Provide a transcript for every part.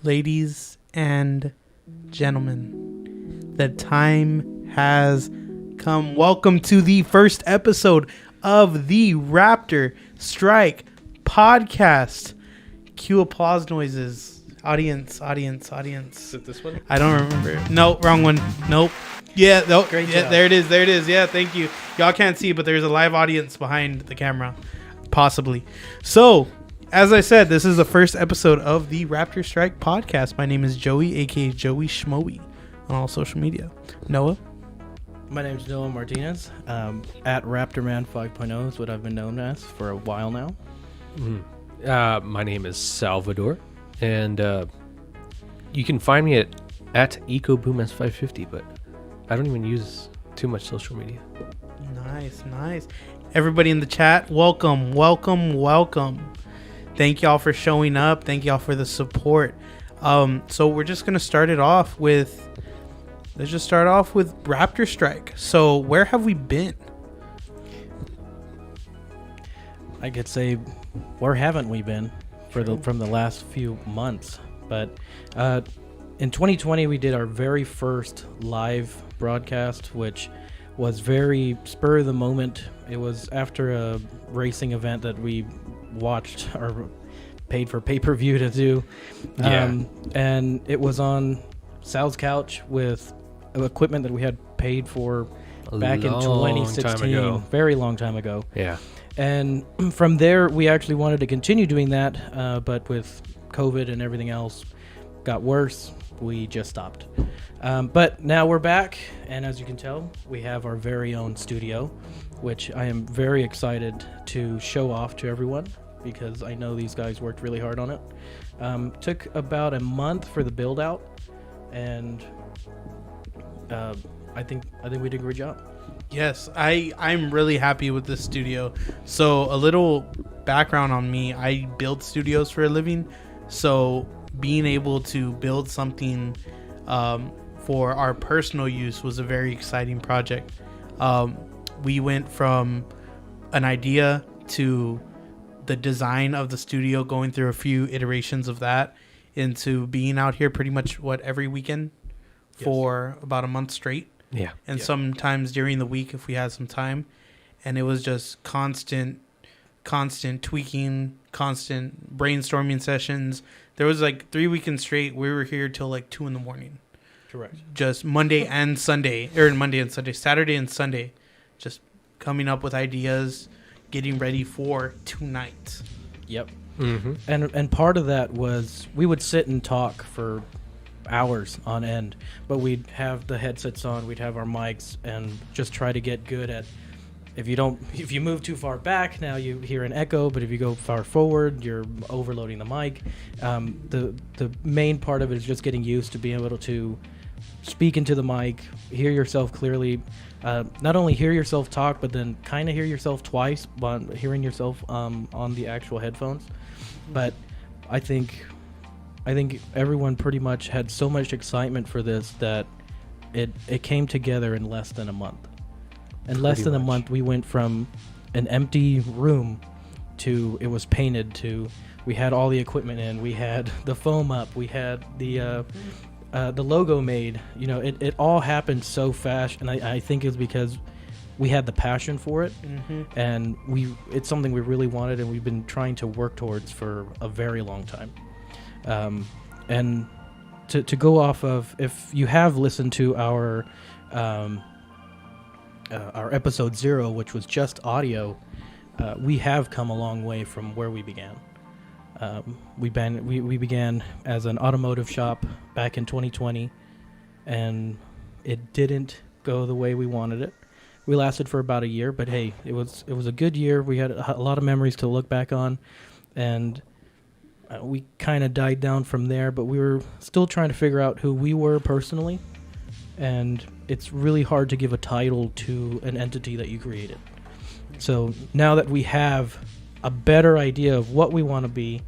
Ladies and gentlemen, the time has come. Welcome to the first episode of the RaptorStrike Podcast. Cue applause noises. Audience. Is it this one? I don't remember. No, wrong one. Nope. Yeah, nope. Great Yeah, job. there it is. Yeah, thank you. Y'all can't see, but there's a live audience behind the camera. Possibly. So, as I said, this is the first episode of the RaptorStrike Podcast. My name is Joey, aka Joey Schmoey, on all social media. Noah? My name's Noah Martinez. At RaptorMan 5.0 is what I've been known as for a while now. My name is Salvador, and you can find me at EcoBoomS550, but I don't even use too much social media. Nice. Everybody in the chat, welcome. Thank y'all for showing up. Thank y'all for the support. So we're just gonna start off with RaptorStrike. So where have we been? I could say, where haven't we been from the last few months? But in 2020, we did our very first live broadcast, which was very spur of the moment. It was after a racing event that we watched or paid for pay-per-view to do. And it was on Sal's couch with equipment that we had paid for back in 2016. Very long time ago. Yeah. And from there, we actually wanted to continue doing that, but with COVID and everything else got worse, we just stopped. But now we're back, and as you can tell, we have our very own studio, which I am very excited to show off to everyone because I know these guys worked really hard on it. Took about a month for the build out, and I think we did a great job. Yes, I'm really happy with this studio. So a little background on me, I build studios for a living. So being able to build something for our personal use was a very exciting project. We went from an idea to the design of the studio, going through a few iterations of that, into being out here pretty much every weekend for about a month straight. Yeah. And sometimes during the week if we had some time. And it was just constant tweaking, constant brainstorming sessions. There was like 3 weekends straight. We were here till like 2 a.m. Correct. Just Saturday and Sunday, just coming up with ideas, getting ready for tonight. Yep. Mm-hmm. And part of that was we would sit and talk for hours on end, but we'd have the headsets on, we'd have our mics, and just try to get good at, if you move too far back, now you hear an echo, but if you go far forward, you're overloading the mic. The main part of it is just getting used to being able to speak into the mic, hear yourself clearly, not only hear yourself talk, but then kind of hear yourself twice, but hearing yourself on the actual headphones. But I think everyone pretty much had so much excitement for this that it came together in less than a month. In less than a month, we went from an empty room to it was painted to we had all the equipment in, we had the foam up, we had the logo made. You know, it all happened so fast, and I think it's because we had the passion for it, and it's something we really wanted, and we've been trying to work towards for a very long time. And to go off of, if you have listened to our episode 0, which was just audio, we have come a long way from where we began. We began as an automotive shop back in 2020, and it didn't go the way we wanted it. We lasted for about a year, but hey, it was a good year. We had a lot of memories to look back on, and we kind of died down from there, but we were still trying to figure out who we were personally, and it's really hard to give a title to an entity that you created. So now that we have a better idea of what we want to be,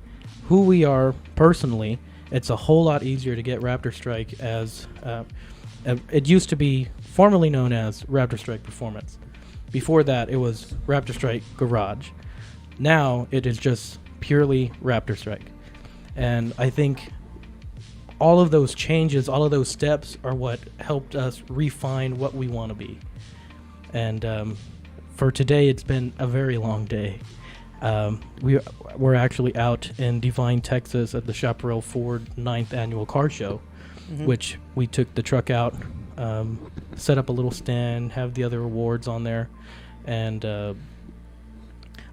who we are personally, it's a whole lot easier to get RaptorStrike as it used to be formerly known as RaptorStrike Performance. Before that, it was RaptorStrike Garage. Now it is just purely RaptorStrike. And I think all of those changes, all of those steps are what helped us refine what we want to be. And for today, it's been a very long day. We're actually out in Devine, Texas at the Chaparral Ford 9th Annual Car Show, which we took the truck out, set up a little stand, have the other awards on there, and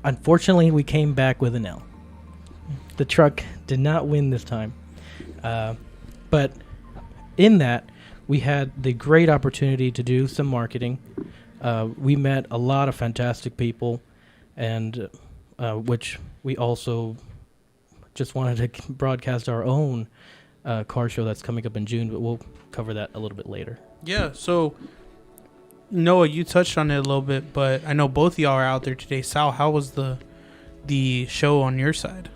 unfortunately, we came back with an L. The truck did not win this time. But in that, we had the great opportunity to do some marketing. We met a lot of fantastic people, and which we also just wanted to broadcast our own car show that's coming up in June, but we'll cover that a little bit later. Yeah, so Noah, you touched on it a little bit, but I know both of y'all are out there today. Sal, how was the show on your side?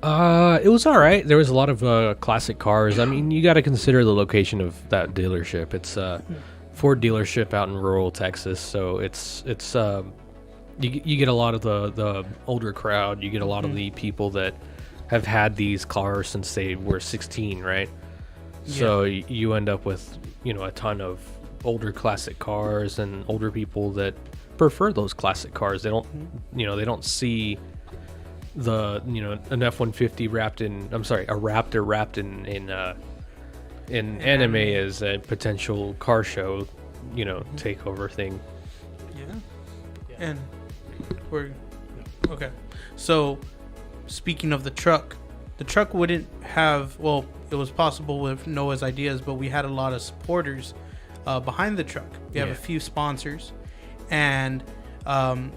It was all right. There was a lot of classic cars. I mean, you got to consider the location of that dealership. It's a Ford dealership out in rural Texas, so it's you get a lot of the older crowd. You get a lot of the people that have had these cars since they were 16, right? Yeah. So you end up with a ton of older classic cars and older people that prefer those classic cars. They don't they don't see an F-150 wrapped in, a Raptor wrapped in anime as a potential car show, takeover thing. Yeah. And we're okay. So speaking of the truck wouldn't have, well, it was possible with Noah's ideas, but we had a lot of supporters behind the truck. We have a few sponsors, and on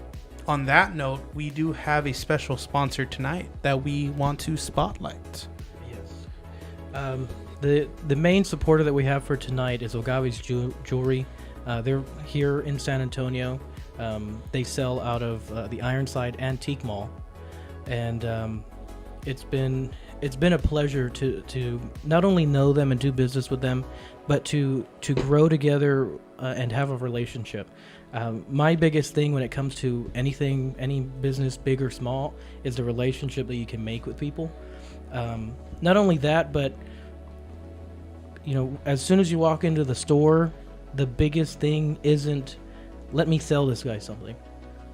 that note, we do have a special sponsor tonight that we want to spotlight. Yes. The main supporter that we have for tonight is Ogavy's Jewelry. They're here in San Antonio. They sell out of the Ironside Antique Mall, and it's been a pleasure to not only know them and do business with them, but to grow together and have a relationship. My biggest thing when it comes to anything, any business, big or small, is the relationship that you can make with people. Not only that, but as soon as you walk into the store, the biggest thing isn't, let me sell this guy something.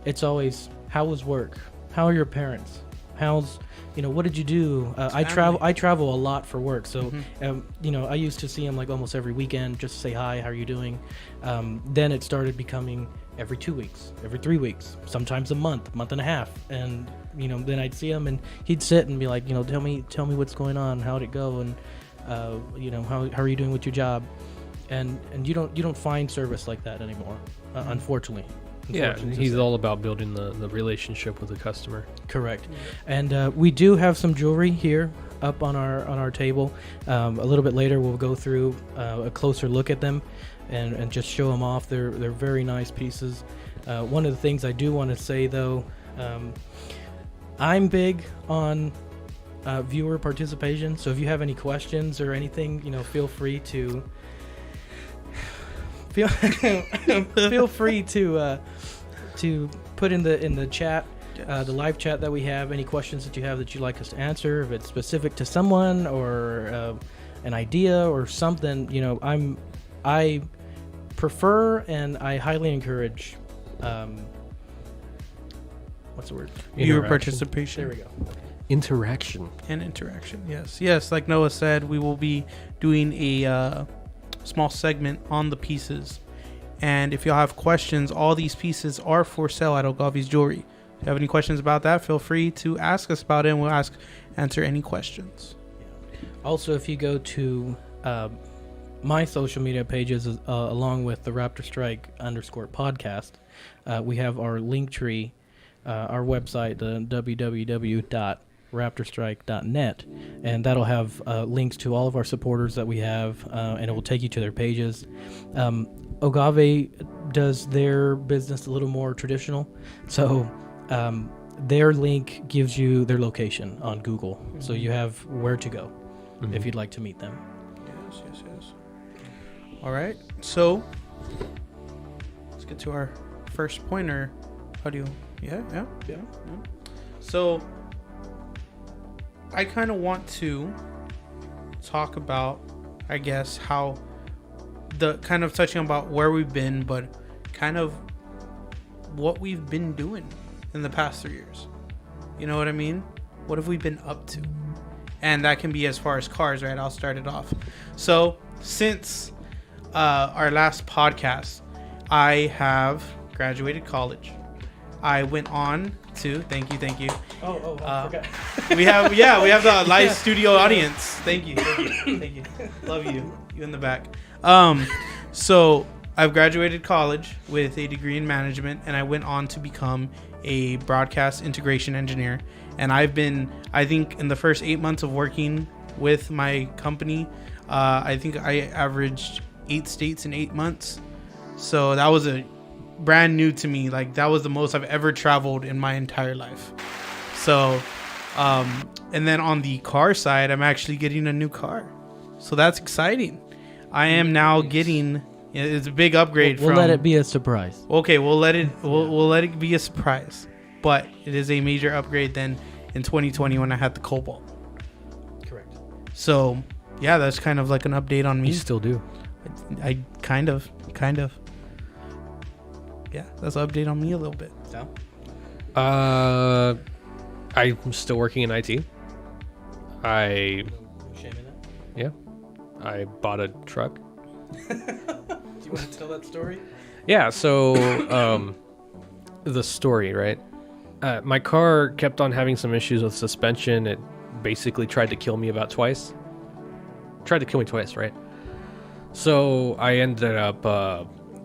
It's always, how was work? How are your parents? How's, what did you do? I travel a lot for work. So, I used to see him like almost every weekend just to say hi, how are you doing? Then it started becoming every 2 weeks, every 3 weeks, sometimes a month and a half. And, then I'd see him and he'd sit and be like, tell me what's going on. How'd it go? And, how are you doing with your job? And you don't find service like that anymore, unfortunately. Yeah, he's all about building the relationship with the customer. Correct. And we do have some jewelry here up on our table. A little bit later, we'll go through a closer look at them and just show them off. They're very nice pieces. One of the things I do want to say, though, I'm big on viewer participation. So if you have any questions or anything, feel free to... Feel free to put in the chat, the live chat that we have, any questions that you have that you'd like us to answer, if it's specific to someone or an idea or something. I prefer and I highly encourage what's the word? Viewer participation. There we go. Interaction. Yes, like Noah said, we will be doing a small segment on the pieces, and if y'all have questions, all these pieces are for sale at Ogavy's Jewelry. If you have any questions about that, feel free to ask us about it, and we'll answer any questions. Also, if you go to my social media pages, along with the RaptorStrike _podcast, we have our link tree, our website, the www.raptorstrike.net, and that'll have links to all of our supporters that we have, and it will take you to their pages. Ogavy does their business a little more traditional, so their link gives you their location on Google, so you have where to go if you'd like to meet them. Yes. All right, so let's get to our first pointer. How do you? Yeah. So I kind of want to talk about, I guess, how the kind of touching about where we've been, but kind of what we've been doing in the past 3 years. You know what I mean? What have we been up to? And that can be as far as cars, right? I'll start it off. So since our last podcast, I have graduated college. I went on to thank you. I forgot. We have the live studio audience. Thank you. Love you in the back. So I've graduated college with a degree in management, and I went on to become a broadcast integration engineer. And I've been, I think, in the first 8 months of working with my company, I think I averaged 8 states in 8 months. So that was a brand new to me. Like, that was the most I've ever traveled in my entire life. So, and then on the car side, I'm actually getting a new car. So that's exciting. I am now getting, it's a big upgrade. We'll let it be a surprise. Okay, we'll let it be a surprise. But it is a major upgrade than in 2020 when I had the Cobalt. Correct. So, yeah, that's kind of like an update on me. You still do. I kind of. Yeah, that's an update on me a little bit. So? I'm still working in IT. Shaming that? Yeah. I bought a truck. Do you want to tell that story? Yeah, so the story, right? My car kept on having some issues with suspension. It basically tried to kill me about twice. Tried to kill me twice, right? So I ended up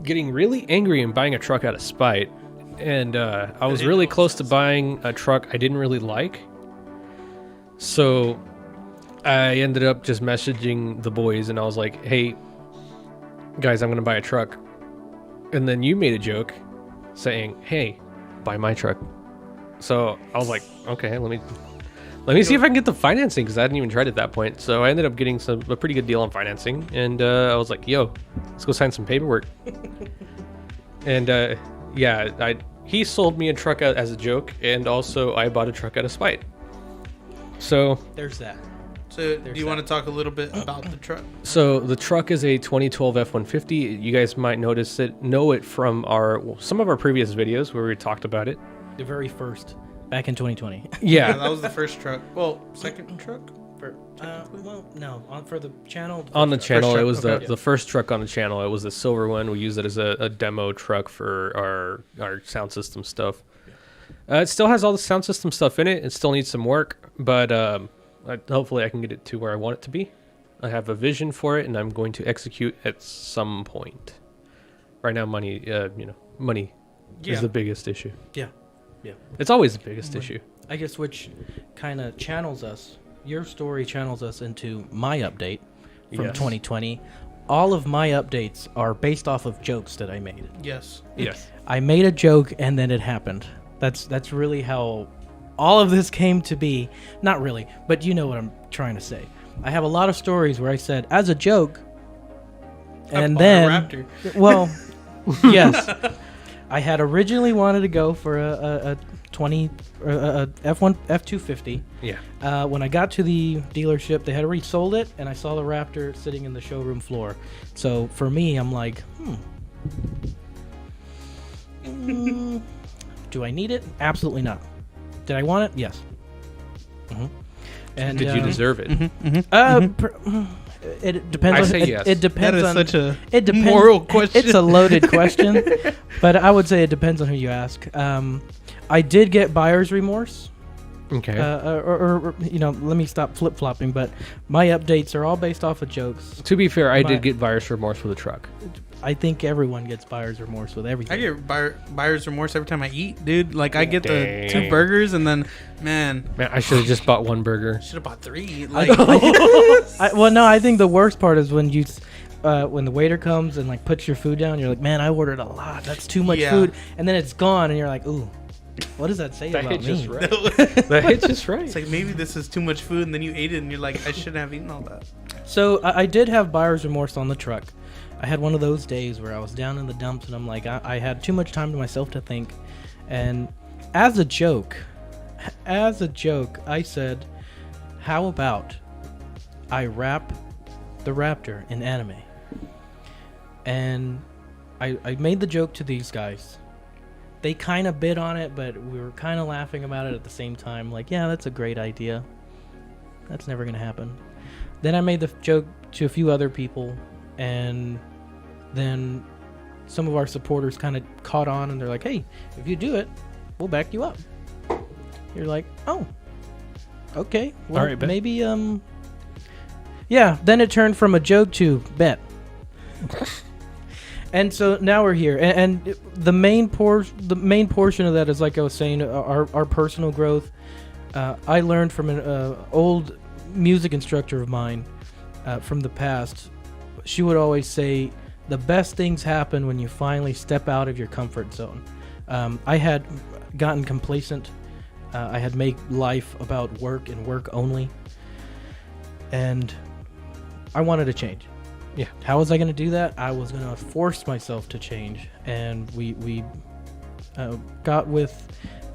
getting really angry and buying a truck out of spite. And I was really close to buying a truck I didn't really like. So I ended up just messaging the boys, and I was like, hey, guys, I'm going to buy a truck. And then you made a joke saying, hey, buy my truck. So I was like, okay, let me see if I can get the financing, because I hadn't even tried at that point. So I ended up getting a pretty good deal on financing, and I was like, yo, let's go sign some paperwork. And yeah, he sold me a truck out as a joke, and also I bought a truck out of spite. So there's that. So do you want to talk a little bit about the truck? So the truck is a 2012 F-150. You guys might know it from some of our previous videos where we talked about it. The very first, back in 2020. Yeah, that was the first truck. Well, second truck? Well, no, for the channel. On the channel, truck, it was okay. the first truck on the channel. It was the silver one. We used it as a demo truck for our sound system stuff. It still has all the sound system stuff in it. It still needs some work, but hopefully I can get it to where I want it to be. I have a vision for it, and I'm going to execute at some point. Right now, money is the biggest issue. Yeah. It's always the biggest issue. I guess which kind of channels us. Your story channels us into my update from 2020. All of my updates are based off of jokes that I made. Yes. I made a joke and then it happened. That's really how all of this came to be. Not really, but you know what I'm trying to say. I have a lot of stories where I said as a joke, and then Raptor. Well, yes, I had originally wanted to go for a F250. Yeah. When I got to the dealership, they had already sold it, and I saw the Raptor sitting in the showroom floor. So for me, I'm like, do I need it? Absolutely not. Did I want it? Yes. Mm-hmm. And did you deserve it? It depends. I say yes. It depends That is on. such a moral question. It's a loaded question, but I would say it depends on who you ask. I did get buyer's remorse. Okay. Or let me stop flip flopping. But my updates are all based off of jokes. To be fair, I did get buyer's remorse with a truck. I think everyone gets buyer's remorse with everything. I get buyer's remorse every time I eat, dude. Like, I get Dang. the 2 burgers, and then, man, I should have just bought 1 burger. should have bought 3. Like, I think the worst part is when you, when the waiter comes and like puts your food down. You're like, man, I ordered a lot. That's too much food, and then it's gone, and you're like, ooh, what does that say That about hit me? just right. That hit just right. it's like, maybe this is too much food, and then you ate it, and you're like, I shouldn't have eaten all that. So I did have buyer's remorse on the truck. I had one of those days where I was down in the dumps, and I'm like, I had too much time to myself to think. And as a joke, I said, how about I rap the Raptor in anime. And I made the joke to these guys. They kind of bid on it, but we were kind of laughing about it at the same time. Like, yeah, that's a great idea. That's never going to happen. Then I made the joke to a few other people, and then some of our supporters kind of caught on, and they're like, hey, if you do it, we'll back you up. You're like, oh, okay. Well, all right, bet. maybe, yeah, then it turned from a joke to bet. And so now we're here, and the main portion of that is, like I was saying, our personal growth. I learned from an old music instructor of mine from the past. She would always say, the best things happen when you finally step out of your comfort zone. I had gotten complacent. I had made life about work and work only. And I wanted to change. Yeah. How was I going to do that? I was going to force myself to change. And we got with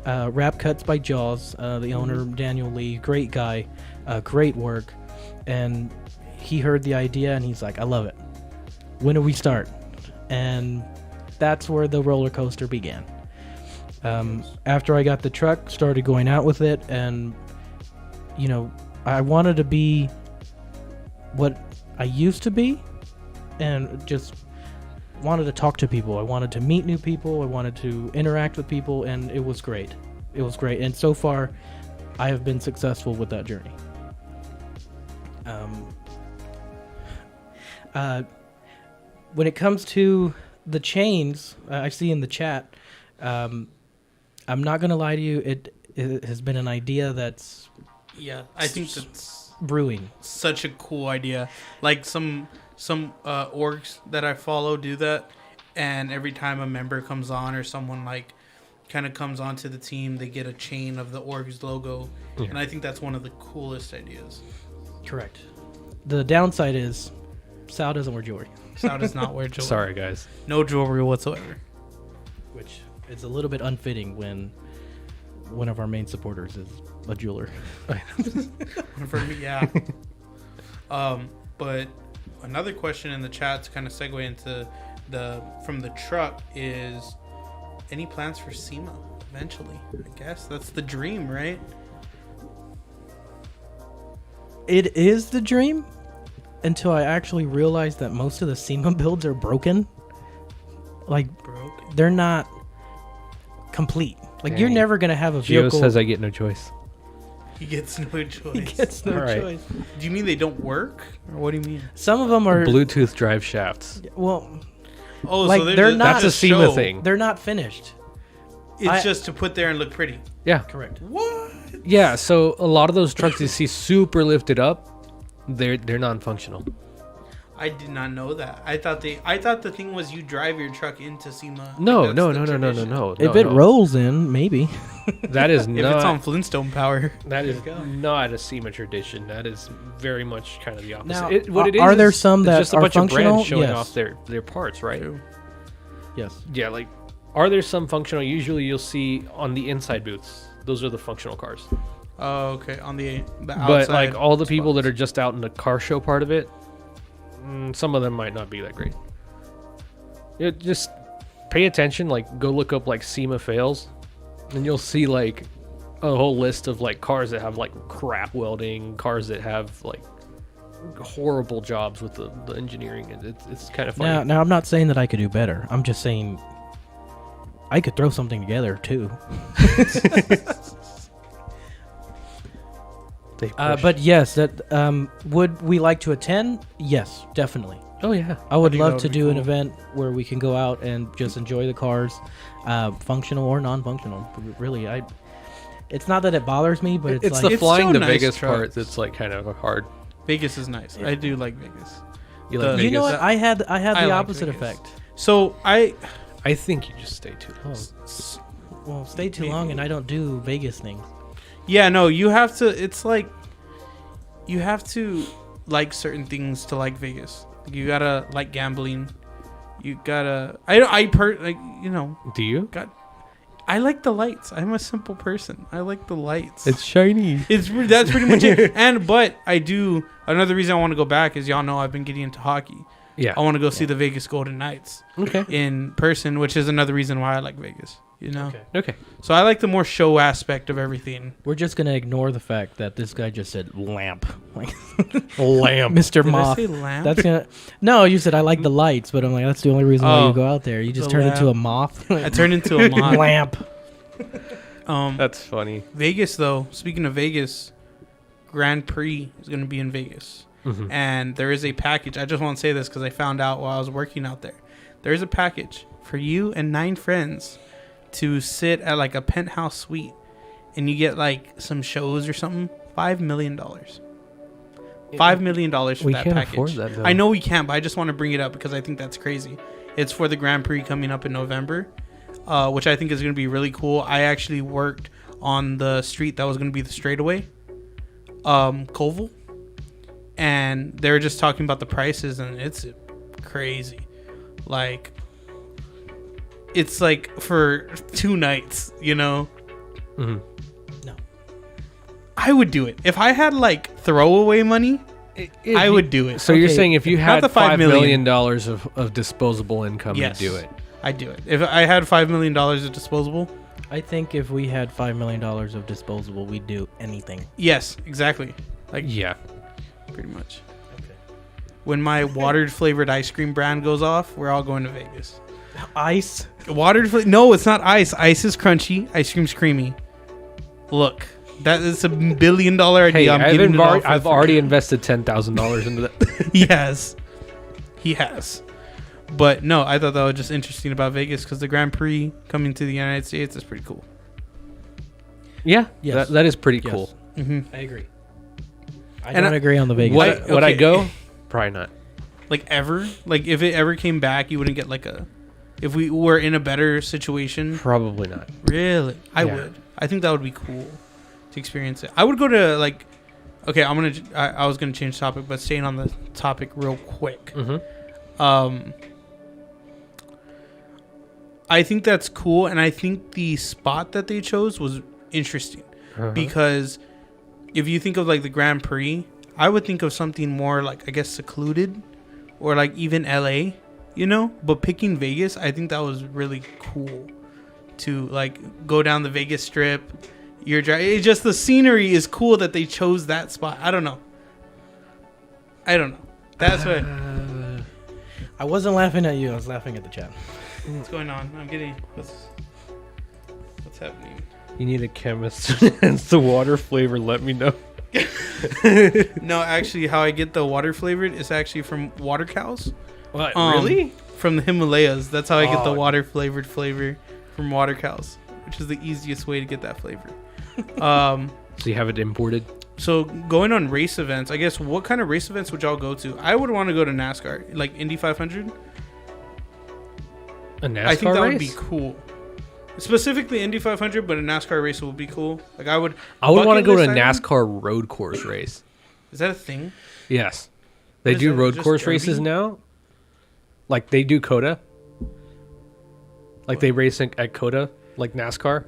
Rap Cuts by Jaws, the owner, Daniel Lee. Great guy. Great work. And he heard the idea and he's like, I love it. When do we start? And that's where the roller coaster began. After I got the truck, started going out with it, and you know, I wanted to be what I used to be, and just wanted to talk to people. I wanted to meet new people. I wanted to interact with people, and it was great. It was great, and so far, I have been successful with that journey. When it comes to the chains, I see in the chat. I'm not gonna lie to you. It has been an idea that's I think that's brewing. such a cool idea. Like some orgs that I follow do that, and every time a member comes on or someone like kind of comes onto the team, they get a chain of the org's logo, and I think that's one of the coolest ideas. Correct. The downside is Sal doesn't wear jewelry, Sal does not wear jewelry. Sorry, guys. No jewelry whatsoever. which is a little bit unfitting when one of our main supporters is a jeweler. For me, yeah. But another question in the chat to kind of segue into from the truck is, any plans for SEMA eventually? I guess that's the dream, right? It is the dream until I actually realized that most of the SEMA builds are broken. Like, they're not complete. Like, Dang. you're never going to have a Gio vehicle. says I get no choice. He gets no choice. He gets no All right. choice. Do you mean they don't work? Or what do you mean? Some of them are... Bluetooth drive shafts. Well, Oh, like, so they're not- That's a SEMA thing. they're not finished. It's just to put there and look pretty. Yeah. Correct. What? Yeah, so a lot of those trucks you see super lifted up, they're non-functional. I did not know that. I thought the thing was you drive your truck into SEMA. No. If it rolls in, maybe. That is If it's on not. Flintstone power. That is not a SEMA tradition. That is very much kind of the opposite. Now, are there some it's that just a are bunch functional? of brands showing Yes. off their parts, right? True. Yes. Yeah, like, are there some functional? Usually you'll see on the inside booths. Those are the functional cars. Oh, okay. On the outside. But like all the people spots. that are just out in the car show part of it, some of them might not be that great. Yeah, just pay attention. Like, go look up like SEMA fails, and you'll see like a whole list of like cars that have like crap welding, cars that have like horrible jobs with the engineering. It's kind of funny. Now, I'm not saying that I could do better. I'm just saying I could throw something together too. But yes, that would we like to attend? Yes, definitely. Oh yeah, I would think love that to would be do an cool. event where we can go out and just enjoy the cars, functional or non-functional. Really, it's not that it bothers me, but it's it's like the flying so to nice Vegas trucks. part that's like kind of hard. Vegas is nice. I do like Vegas. You like The- you know Vegas? what? I had I the like opposite Vegas. effect. So I think you just stay too long. Well, stay too long and I don't do Vegas things. yeah, no, you have to. It's like you have to like certain things to like Vegas. You gotta like gambling. You gotta. Like, you know. Do you? I like the lights. I'm a simple person. I like the lights. It's shiny. That's pretty much it. But I do. Another reason I want to go back is y'all know I've been getting into hockey. Yeah. I want to go see the Vegas Golden Knights in person, which is another reason why I like Vegas. You know. Okay. So I like the more show aspect of everything. We're just gonna ignore the fact that this guy just said lamp, like Lamp. Mr. Did Moth. I say lamp? That's gonna. No, you said I like the lights, but I'm like that's the only reason why Oh, you go out there. You just the turn into a lamp. moth. I turned into a moth. Lamp. That's funny. Vegas, though. Speaking of Vegas, Grand Prix is going to be in Vegas, and there is a package. I just want to say this because I found out while I was working out there. There is a package for you and 9 friends to sit at like a penthouse suite, and you get like some shows or something. $5 million. $5 million for We that can't package. afford that, though. I know we can't, but I just want to bring it up because I think that's crazy. It's for the Grand Prix coming up in November, which I think is going to be really cool. I actually worked on the street that was going to be the straightaway, Colville, and they were just talking about the prices, and it's crazy. Like, it's like for 2 nights, you know? Mm-hmm. No. I would do it. If I had like throwaway money, I would do it. So you're Okay, saying if you not had the $5 $5 million of disposable income, Yes. you'd do it? I'd do it. If I had $5 million of disposable, I think if we had $5 million of disposable, we'd do anything. yes, exactly. Like, Yeah. pretty much. Okay. When my watered flavored ice cream brand goes off, we're all going to Vegas. Ice. No, it's not ice. Ice is crunchy. Ice cream's creamy. Look, that is a $1 billion idea. Hey, I've already invested $10,000 into that. He has. But no, I thought that was just interesting about Vegas because the Grand Prix coming to the United States is pretty cool. Yeah. Yes. That is pretty Yes. cool. Mm-hmm. I agree. I And don't agree on the Vegas. Would I okay. go? Probably not. Like ever? Like if it ever came back, you wouldn't get like a... If we were in a better situation? Probably not. Really? I Yeah. would. I think that would be cool to experience it. I would go to like... Okay, I was going to change topic, but staying on the topic real quick. Mm-hmm. I think that's cool, and I think the spot that they chose was interesting because if you think of like the Grand Prix, I would think of something more like, I guess, secluded or like even LA, you know? But picking Vegas, I think that was really cool to like go down the Vegas Strip. It's just the scenery is cool that they chose that spot. I don't know. That's what. I wasn't laughing at you. I was laughing at the chat. What's going on? I'm getting what's happening. You need a chemist to enhance the water flavor. Let me know. No, actually, how I get the water flavored is actually from water cows. What? Really? From the Himalayas. That's how I get the Oh. water flavored flavor from water cows, which is the easiest way to get that flavor. Um, So you have it imported? so going on race events, I guess what kind of race events would y'all go to? I would want to go to NASCAR, like Indy 500. A NASCAR I think that race? would be cool. Specifically Indy 500, but a NASCAR race would be cool. Like I would want to go to a bucket list NASCAR road course race. Is that a thing? Yes. They What is do that, road just course derby? races now. Like they do COTA. Like they race at COTA, like NASCAR.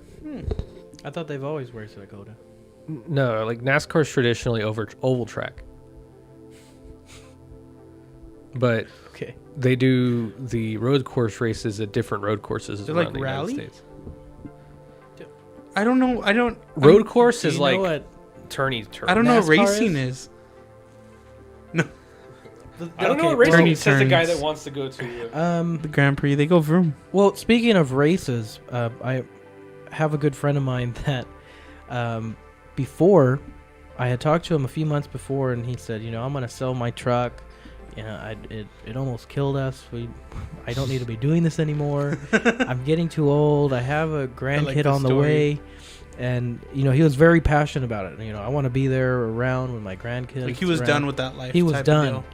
I thought they've always raced at Dakota. No, like NASCAR's traditionally over oval track. But Okay. they do the road course races at different road courses They're around like the United rally? States. I don't know. Road course Do is you like know what turny. I don't know what NASCAR racing is. I don't know what racing racing is. says the guy turns. that wants to go to. The Grand Prix, they go vroom. Well, speaking of races, I have a good friend of mine that before I had talked to him a few months before, and he said, you know, I'm gonna sell my truck. You know, it almost killed us. I don't need to be doing this anymore. I'm getting too old. I have a grandkid the on the story. way, and you know, he was very passionate about it. You know, I want to be there around with my grandkids. Like he was around. done with that life. He was type of done. deal.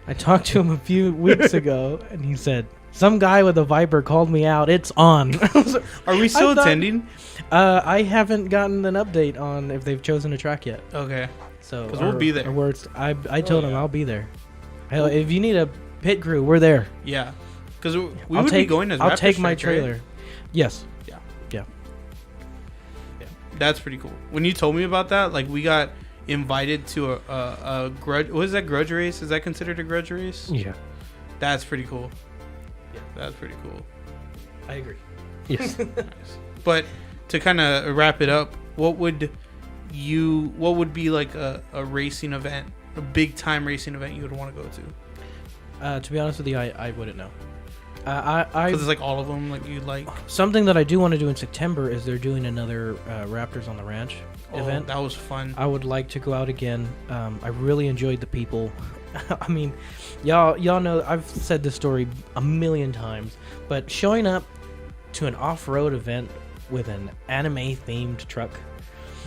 I talked to him a few weeks ago, and he said, some guy with a Viper called me out. It's on. Are we still thought- attending? I haven't gotten an update on if they've chosen a track yet. Okay. So 'Cause we'll be there. I told him I'll be there. Hell, if you need a pit crew, we're there. Yeah. Because we I'll would take, be going as I'll take my RaptorStrike, trailer. right? Yes. Yeah. That's pretty cool. When you told me about that, like we got invited to a grudge. What is that, grudge race? Is that considered a grudge race? Yeah. That's pretty cool. Yeah. That's pretty cool. I agree. Yes. Nice. But to kind of wrap it up, what would be like a racing event, a big time racing event you would want to go to? To be honest with you, I wouldn't know. Because it's like all of them, like you like. Something that I do want to do in September is they're doing another Raptors on the Ranch event. That was fun. I would like to go out again. I really enjoyed the people. I mean, y'all know I've said this story a million times, but showing up to an off-road event with an anime-themed truck.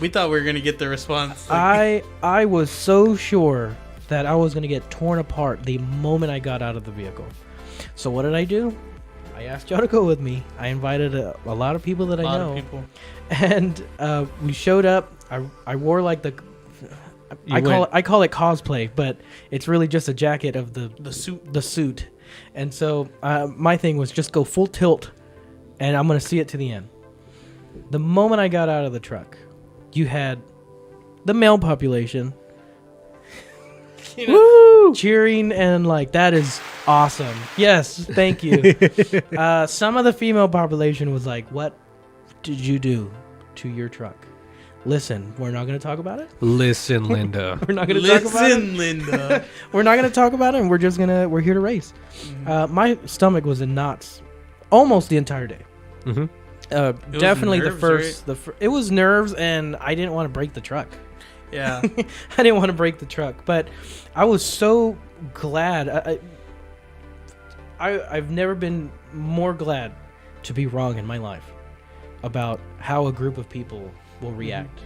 We thought we were gonna get the response. Like, I was so sure that I was gonna get torn apart the moment I got out of the vehicle. So what did I do? I asked y'all to go with me. I invited a lot of people that I know. of people. And we showed up. I wore like the I call it cosplay, but it's really just a jacket of the suit. And so my thing was just go full tilt, and I'm gonna see it to the end. The moment I got out of the truck, you had the male population cheering and like, that is awesome. Yes, thank you. Some of the female population was like, what did you do to your truck? Listen, we're not going to talk about it. Listen, Linda. We're not going to talk about it. Listen, Linda. We're not going to talk about it, and we're here to race. My stomach was in knots almost the entire day. Mm-hmm. Definitely nerves, right? It was nerves, and I didn't want to break the truck. Yeah. I didn't want to break the truck, but I was so glad. I've never been more glad to be wrong in my life about how a group of people will react.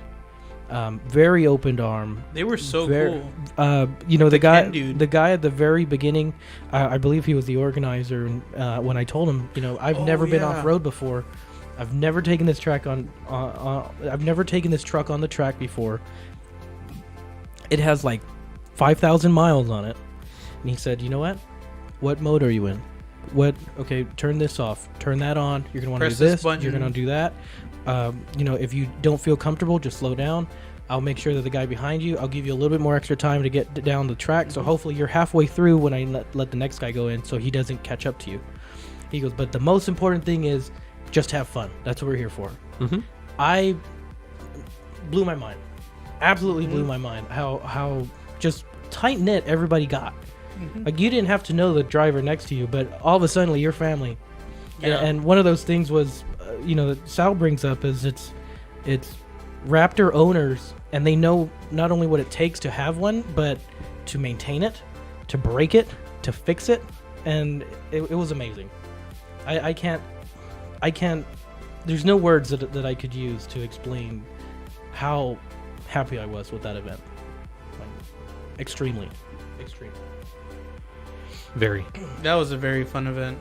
Very open arm. They were so cool. The guy at the very beginning, I believe he was the organizer. And when I told him, I've never been off road before. I've never taken this truck on the track before. It has like 5,000 miles on it. And he said, you know what? What mode are you in? Okay, turn this off. Turn that on. You're going to want to do this. You're going to do that. If you don't feel comfortable, just slow down. I'll make sure that the guy behind you, I'll give you a little bit more extra time to get down the track. So hopefully you're halfway through when I let the next guy go in so he doesn't catch up to you. He goes, but the most important thing is just have fun. That's what we're here for. Mm-hmm. I blew my mind. Absolutely blew my mind how just tight knit everybody got. Like, you didn't have to know the driver next to you, but all of a sudden you're family. Yeah. And one of those things was, that Sal brings up is it's Raptor owners, and they know not only what it takes to have one, but to maintain it, to break it, to fix it, and it was amazing. I can't. There's no words that I could use to explain how happy I was with that event. Like, extremely. Very. That was a very fun event.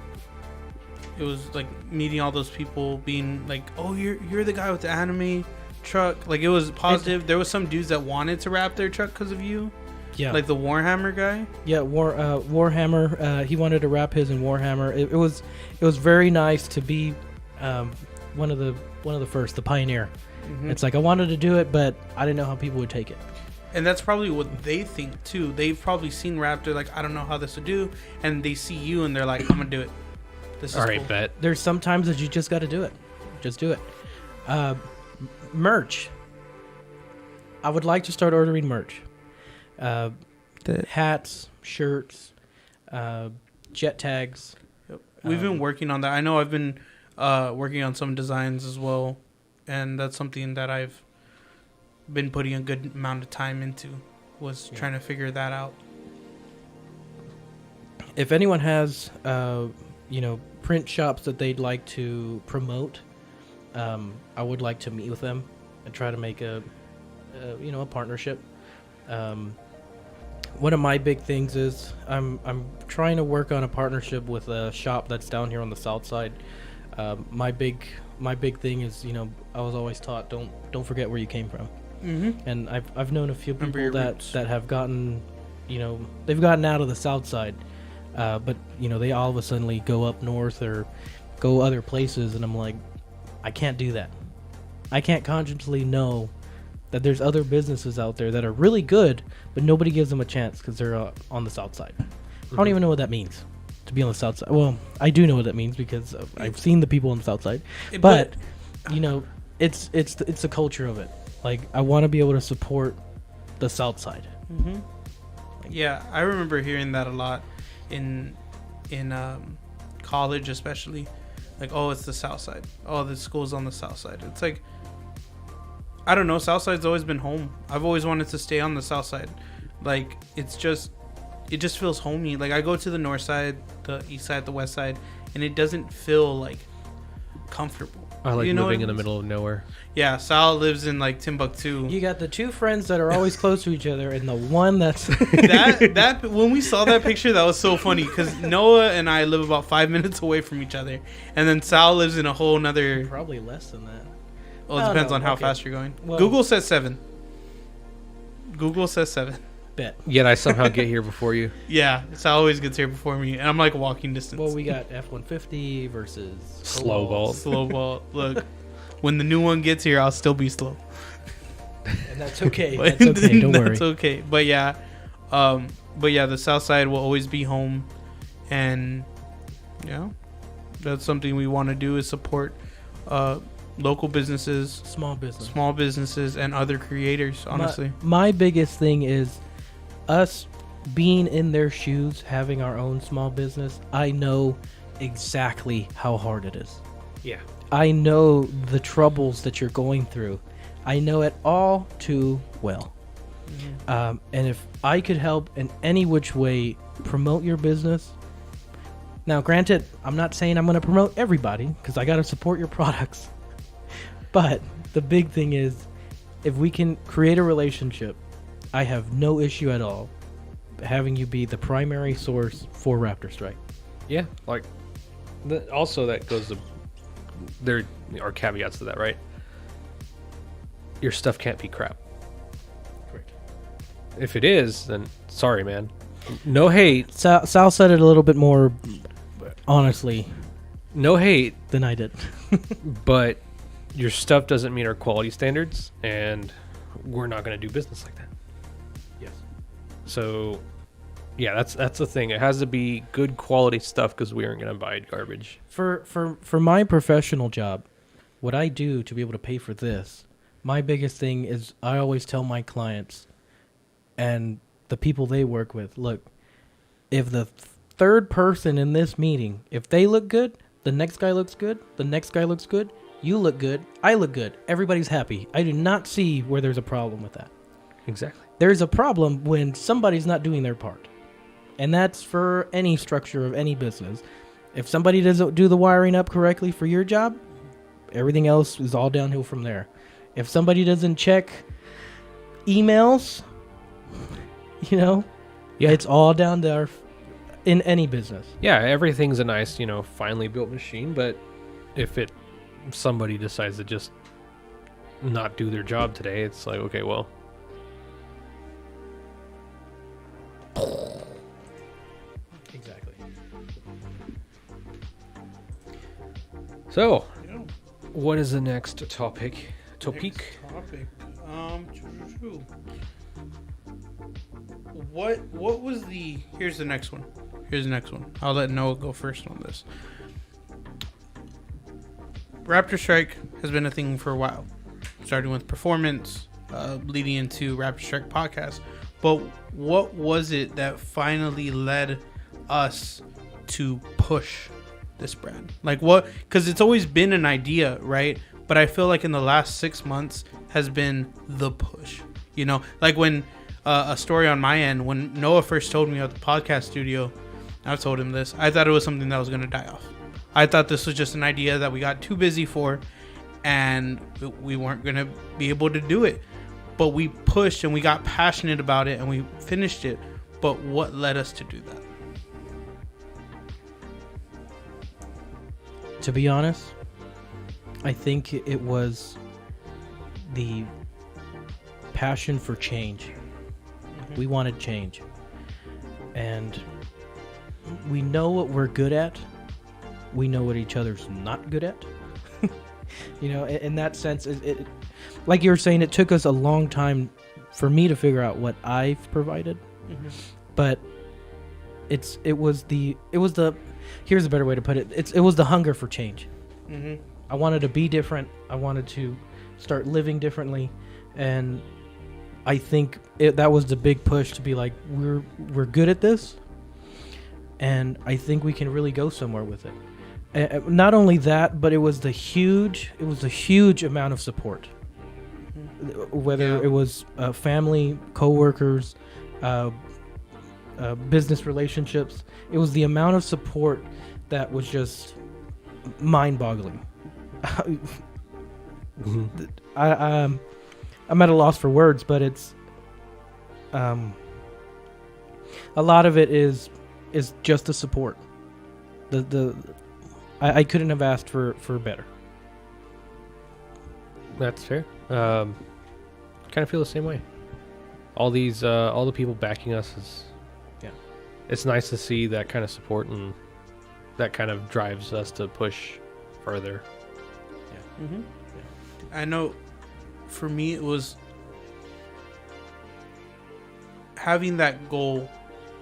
It was like meeting all those people, being like, "Oh, you're the guy with the anime truck." Like, it was positive. There was some dudes that wanted to wrap their truck because of you. Yeah. Like the Warhammer guy. Yeah, Warhammer. He wanted to wrap his in Warhammer. It was very nice to be one of the first, the pioneer. Mm-hmm. It's like, I wanted to do it, but I didn't know how people would take it. And that's probably what they think too. They've probably seen Raptor, like, I don't know how this would do, and they see you and they're like, I'm gonna do it. This is all right, cool. bet. There's some times that you just got to do it. Just do it. Merch. I would like to start ordering merch. Hats, shirts, jet tags. Yep. We've been working on that. I know I've been working on some designs as well, and that's something that I've been putting a good amount of time into, was trying to figure that out. If anyone has print shops that they'd like to promote, I would like to meet with them and try to make a partnership. One of my big things is I'm trying to work on a partnership with a shop that's down here on the south side. My big thing is, I was always taught, don't forget where you came from. Mm-hmm. And I've known a few people that have gotten, they've gotten out of the south side, but they all of a sudden go up north or go other places, and I'm like, I can't do that. I can't consciously know that there's other businesses out there that are really good, but nobody gives them a chance because they're on the south side. I don't even know what that means to be on the south side. Well, I do know what that means because I've seen the people on the south side, but you know, it's the culture of it. Like, I want to be able to support the south side. Mm-hmm. Yeah, I remember hearing that a lot in college, especially. Like, oh, it's the south side. Oh, the school's on the south side. It's like, I don't know. South side's always been home. I've always wanted to stay on the south side. Like, it just feels homey. Like, I go to the north side, the east side, the west side, and it doesn't feel like comfortable. I like living in the middle of nowhere. Yeah, Sal lives in like Timbuktu. You got the two friends that are always close to each other, and the one that's that when we saw that picture, that was so funny because Noah and I live about 5 minutes away from each other, and then Sal lives in a whole nother. Probably less than that. Well, it depends on how fast you're going. Well, Google says 7. Google says 7. Bet. Yet I somehow get here before you. Yeah, Sal always gets here before me, and I'm like walking distance. Well, we got F-150 versus Slow ball. Slow ball. Look, when the new one gets here, I'll still be slow. And that's okay. That's okay. Don't worry. That's okay. But yeah, the south side will always be home, and yeah, that's something we want to do is support local businesses, small businesses, and other creators. Honestly, my biggest thing is us being in their shoes, having our own small business. I know exactly how hard it is. Yeah. I know the troubles that you're going through. I know it all too well. Mm-hmm. And if I could help in any which way promote your business. Now, granted, I'm not saying I'm going to promote everybody because I got to support your products. But the big thing is, if we can create a relationship, I have no issue at all having you be the primary source for RaptorStrike. Yeah, like, also that goes to, there are caveats to that, right? Your stuff can't be crap. Correct. If it is, then sorry, man. No hate. Sal said it a little bit more honestly. No hate. Than I did. But your stuff doesn't meet our quality standards, and we're not going to do business like that. Yes. So, yeah, that's the thing. It has to be good quality stuff because we aren't going to buy garbage. For my professional job, what I do to be able to pay for this, my biggest thing is I always tell my clients and the people they work with, look, if the third person in this meeting, if they look good, the next guy looks good, the next guy looks good, you look good, I look good, everybody's happy. I do not see where there's a problem with that. Exactly. There's a problem when somebody's not doing their part. And that's for any structure of any business. If somebody doesn't do the wiring up correctly for your job, everything else is all downhill from there. If somebody doesn't check emails, yeah, it's all down there in any business. Yeah, everything's a nice, finely built machine, but if somebody decides to just not do their job today, it's like, okay, well. Exactly. So, what is the next topic? What was the? Here's the next one. I'll let Noah go first on this. RaptorStrike has been a thing for a while, starting with performance, leading into RaptorStrike Podcast. But what was it that finally led us to push this brand? Like what? Because it's always been an idea, right? But I feel like in the last 6 months has been the push. Like when a story on my end, when Noah first told me about the podcast studio, I've told him this. I thought it was something that was going to die off. I thought this was just an idea that we got too busy for and we weren't going to be able to do it. But we pushed and we got passionate about it and we finished it. But what led us to do that? To be honest, I think it was the passion for change. Mm-hmm. We wanted change. And we know what we're good at. We know what each other's not good at. You know, in that sense, it like you were saying, it took us a long time for me to figure out what I've provided, but it was the here's a better way to put it. It was the hunger for change. I wanted to be different. I wanted to start living differently, and I think that was the big push to be like, we're good at this, and I think we can really go somewhere with it. Not only that, but it was a huge amount of support. Whether it was family, coworkers, business relationships, it was the amount of support that was just mind-boggling. I'm at a loss for words, but it's a lot of it is just the support. I couldn't have asked for better. That's fair. Kind of feel the same way. All the people backing us is, it's nice to see that kind of support, and that kind of drives us to push further. I know for me it was having that goal,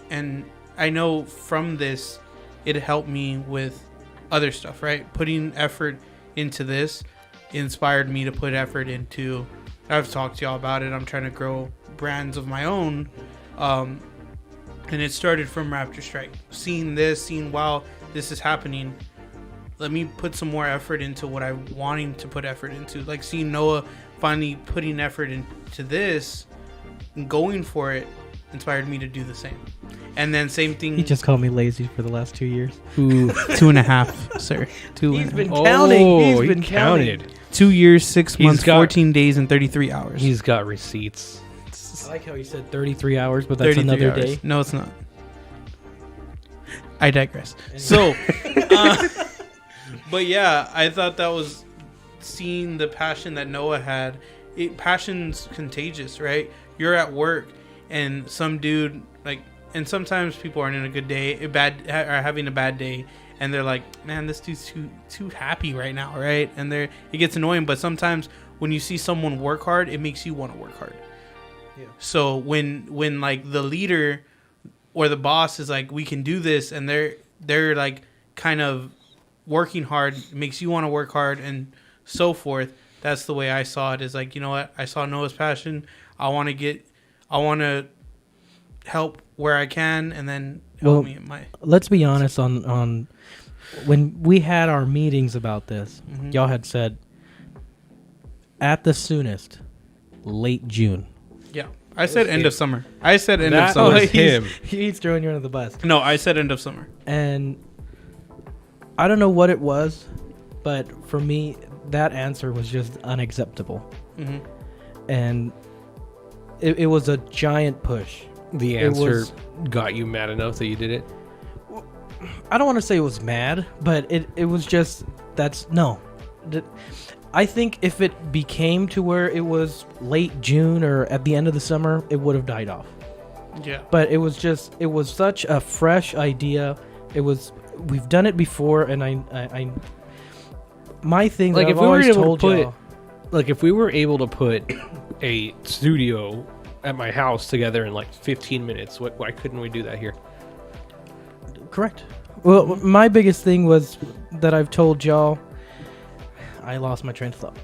and I know from this it helped me with other stuff, right? Putting effort into this inspired me to put effort into, I've talked to y'all about it, I'm trying to grow brands of my own, and it started from RaptorStrike. Seeing wow, this is happening, let me put some more effort into what I'm wanting to put effort into. Like seeing Noah finally putting effort into this and going for it inspired me to do the same. And then same thing. He just called me lazy for the last 2 years. 2.5, sir. He's been counting. He's been counted. 2 years, 6 months, 14 days, and 33 hours. He's got receipts. I like how he said 33 hours, but that's another day. No, it's not. I digress. So, but yeah, I thought that was seeing the passion that Noah had. Passion's contagious, right? You're at work, and some dude and sometimes people aren't in a good day, are having a bad day, and they're like, man, this dude's too happy right now, right? And it gets annoying. But sometimes when you see someone work hard, it makes you want to work hard. Yeah. So when like the leader or the boss is like, we can do this, and they're like kind of working hard, it makes you want to work hard, and so forth. That's the way I saw it. Is like, you know what? I saw Noah's passion. I want to help where I can, and then help me in my. Let's be honest. On when we had our meetings about this, y'all had said at the soonest, late June. Yeah, I said end of summer. I said end of summer. He's throwing you under the bus. No, I said end of summer. And I don't know what it was, but for me, that answer was just unacceptable. And it was a giant push. The answer got you mad enough that you did it? I don't want to say it was mad, but it was just, no. I think if it became to where it was late June or at the end of the summer, it would have died off. Yeah. But it was such a fresh idea. We've done it before, and I my thing, like, if we were able to put, like, if we were able to put a studio at my house together in like 15 minutes, why couldn't we do that here? Correct. Well, my biggest thing was that I've told y'all. I lost my train of thought.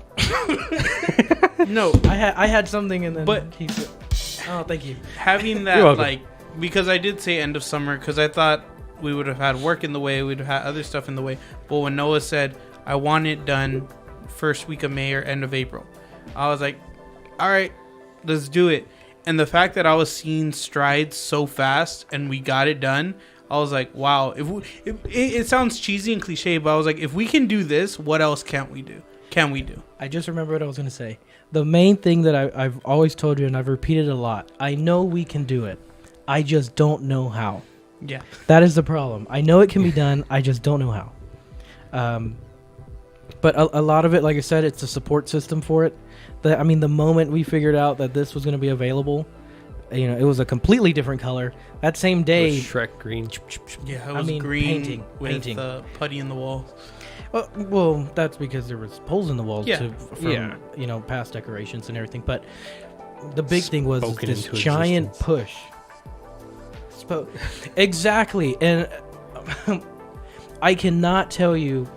No, I had something, and then oh, thank you. Having that, because I did say end of summer, because I thought we would have had work in the way, we'd have had other stuff in the way. But when Noah said, I want it done first week of May or end of April, I was like, all right, let's do it. And the fact that I was seeing strides so fast and we got it done, I was like, wow. It sounds cheesy and cliche, but I was like, if we can do this, what else can we do? I just remember what I was going to say. The main thing that I've always told you, and I've repeated a lot, I know we can do it. I just don't know how. Yeah. That is the problem. I know it can be done. I just don't know how. But a lot of it, like I said, it's a support system for it. The moment we figured out that this was going to be available, it was a completely different color. That same day, Shrek green. Yeah, it was green painting with putty in the wall. Well, that's because there was holes in the walls Yeah. from past decorations and everything. But the big thing was Spoken this into giant existence. push. Exactly, and I cannot tell you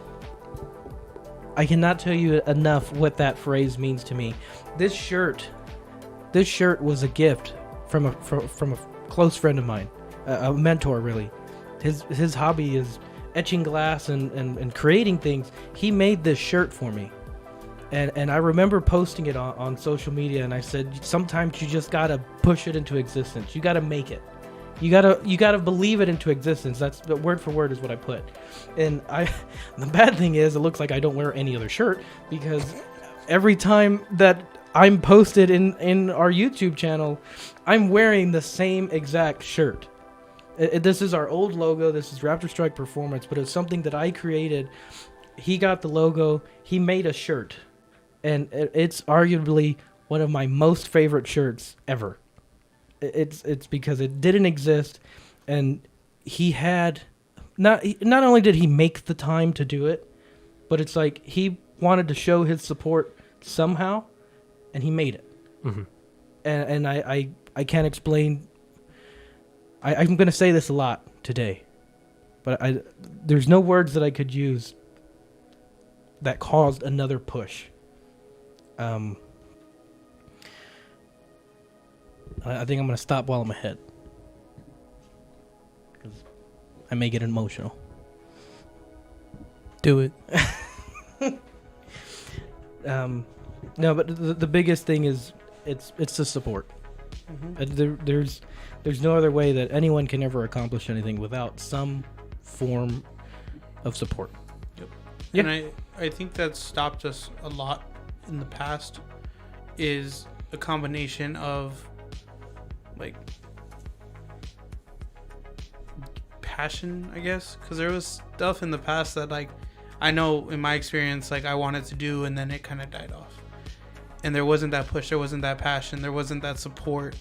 enough what that phrase means to me. This shirt was a gift from a close friend of mine, a mentor really. His hobby is etching glass and creating things. He made this shirt for me. And I remember posting it on social media, and I said, sometimes you just gotta push it into existence. You gotta make it. You gotta believe it into existence. That's the word for word is what I put. And the bad thing is, it looks like I don't wear any other shirt, because every time that I'm posted in our YouTube channel, I'm wearing the same exact shirt. This is our old logo. This is RaptorStrike Performance, but it's something that I created. He got the logo. He made a shirt, and it's arguably one of my most favorite shirts ever. It's because it didn't exist, and he had not only did he make the time to do it, but it's like he wanted to show his support somehow, and he made it. Mm-hmm. And I can't explain. I'm going to say this a lot today, but there's no words that I could use that caused another push. I think I'm going to stop while I'm ahead, because I may get emotional. Do it. No, but the biggest thing is it's the support. Mm-hmm. There's no other way that anyone can ever accomplish anything without some form of support. Yep. Yeah. And I think that stopped us a lot in the past is a combination of like passion, I guess, because there was stuff in the past that like I know in my experience like I wanted to do, and then it kind of died off, and there wasn't that push, there wasn't that passion, there wasn't that support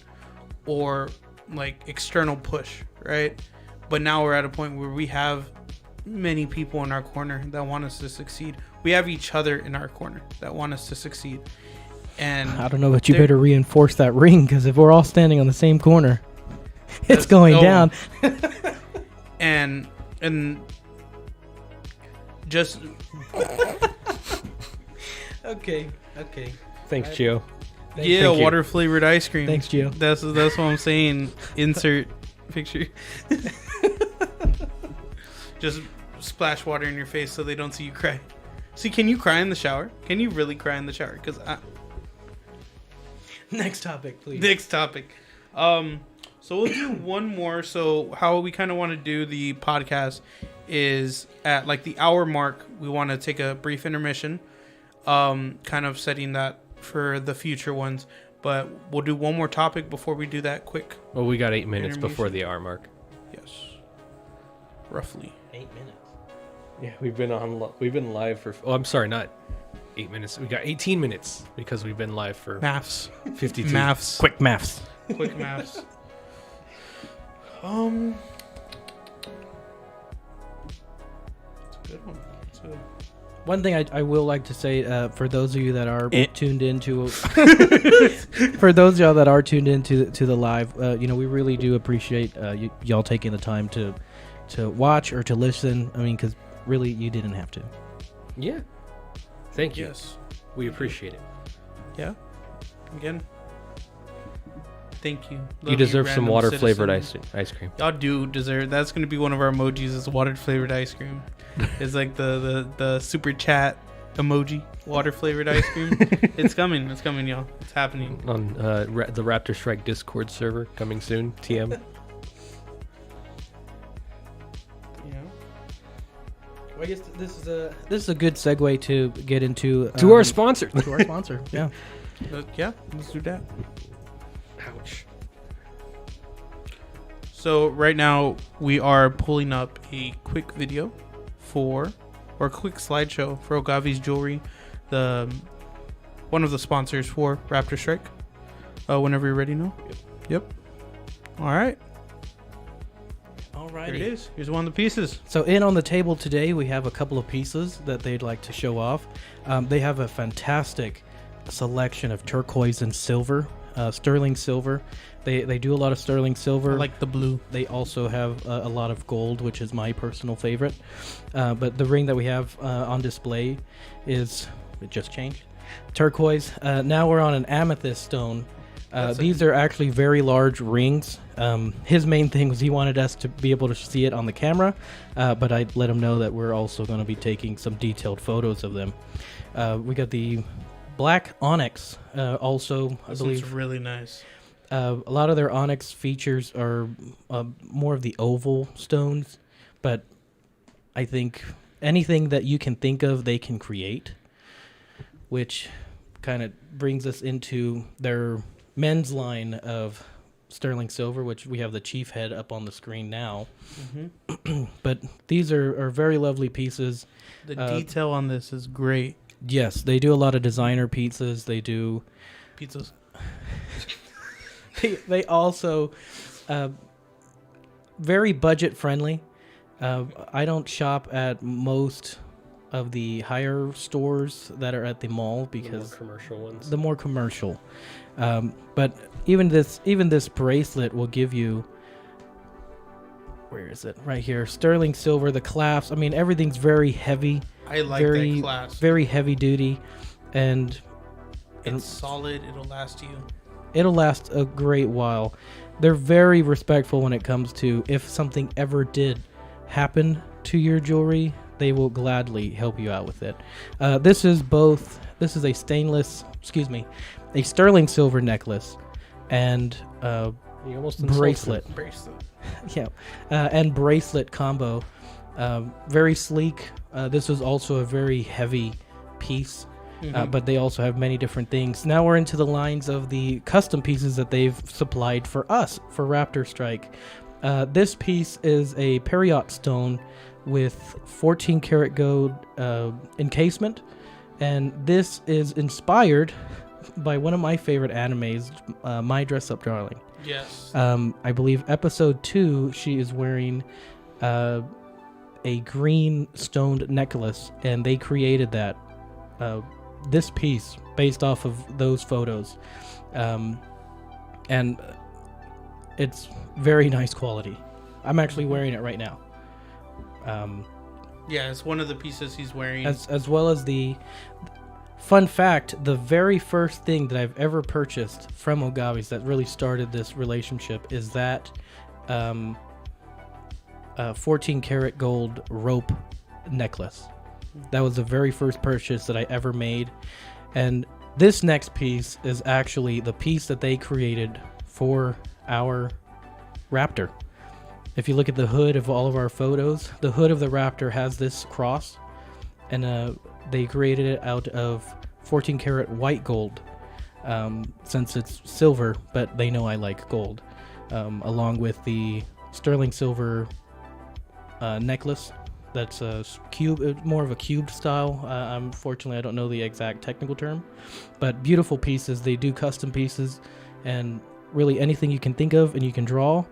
or like external push, right? But now we're at a point where we have many people in our corner that want us to succeed. We have each other in our corner that want us to succeed. And I don't know, but you better reinforce that ring, because if we're all standing on the same corner, it's going down. and just okay. Thanks, Gio. Thank you. water flavored ice cream. Thanks, Gio. That's what I'm saying. Insert picture. Just splash water in your face so they don't see you cry. See, can you cry in the shower? Can you really cry in the shower? Because Next topic, please. Next topic. So we'll do one more. So how we kind of want to do the podcast is at like the hour mark, we want to take a brief intermission, kind of setting that for the future ones. But we'll do one more topic before we do that quick. Well, we got 8 minutes before the hour mark. Yes. Roughly. 8 minutes. Yeah, we've been live for. Oh, I'm sorry, not 8 minutes. We got 18 minutes because we've been live for Maths. 52. Maths. Quick maths. Quick maths. It's a good one. One thing I will like to say, for those of you that are tuned into, for those of y'all that are tuned into the live, we really do appreciate y'all taking the time to watch or to listen. I mean, because really, you didn't have to. Yeah. Thank you. Yes. We appreciate it. Yeah. Again. Thank you. You deserve some water flavored ice cream. Y'all do deserve. That's going to be one of our emojis. Is water flavored ice cream. It's like the super chat emoji. Water flavored ice cream. It's coming. It's coming, y'all. It's happening On the RaptorStrike Discord server coming soon. TM. Well, I guess this is a good segue to get into To our sponsor. To our sponsor. Yeah. Yeah. Let's do that. Ouch. So right now we are pulling up a quick video or a quick slideshow for Ogavy's Jewelry, one of the sponsors for RaptorStrike. Whenever you're ready, no? Yep. All right. Alrighty. Here it is. Here's one of the pieces. So in on the table today, we have a couple of pieces that they'd like to show off. They have a fantastic selection of turquoise and silver, sterling silver. They do a lot of sterling silver. I like the blue. They also have a lot of gold, which is my personal favorite. But the ring that we have on display it just changed, turquoise. Now we're on an amethyst stone. These are actually very large rings. His main thing was he wanted us to be able to see it on the camera, but I let him know that we're also going to be taking some detailed photos of them. We got the black onyx also, I believe. It's really nice. A lot of their onyx features are more of the oval stones, but I think anything that you can think of, they can create, which kind of brings us into their men's line of sterling silver, which we have the chief head up on the screen now. Mm-hmm. But these are very lovely pieces. The detail on this is great. Yes, they do a lot of designer pizzas. They do Pizzas. they also very budget friendly. I don't shop at most of the higher stores that are at the mall because the more commercial ones. The more commercial. But even this bracelet will give you, where is it? Right here. Sterling silver, the clasp. I mean, everything's very heavy. I like that clasp. Very heavy duty. And it's solid. It'll last you. It'll last a great while. They're very respectful when it comes to if something ever did happen to your jewelry, they will gladly help you out with it. This is a sterling silver necklace and bracelet. Yeah, and bracelet combo. Very sleek. This is also a very heavy piece. Mm-hmm. But they also have many different things. Now we're into the lines of the custom pieces that they've supplied for us, for RaptorStrike. This piece is a Periot stone with 14 karat gold encasement. And this is inspired by one of my favorite animes, My Dress Up Darling. Yes. I believe episode 2, she is wearing a green stoned necklace, and they created that. This piece based off of those photos, and it's very nice quality. I'm actually wearing it right now. Yeah, it's one of the pieces he's wearing. As well as the fun fact, the very first thing that I've ever purchased from Ogavy's that really started this relationship is that 14 karat gold rope necklace. That was the very first purchase that I ever made. And this next piece is actually the piece that they created for our Raptor. If you look at the hood of all of our photos, the hood of the Raptor has this cross. And they created it out of 14 karat white gold. Since it's silver, but they know I like gold. Along with the sterling silver necklace. That's a cube, more of a cubed style. Unfortunately, I don't know the exact technical term, but beautiful pieces. They do custom pieces, and really anything you can think of and you can draw.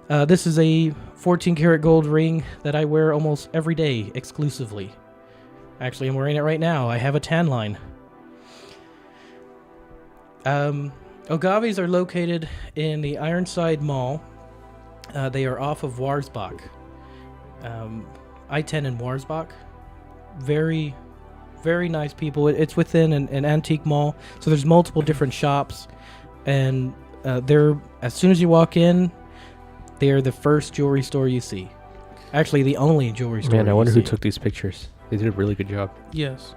This is a 14 karat gold ring that I wear almost every day exclusively. Actually, I'm wearing it right now. I have a tan line. Ogavy's are located in the Ironside Mall. They are off of Warsbach. I-10 in Warsbach. Very, very nice people. It's within an antique mall, so there's multiple different shops, and they're, as soon as you walk in, they're the first jewelry store you see. Actually, the only jewelry store. Man, I wonder who took these pictures. They did a really good job. Yes.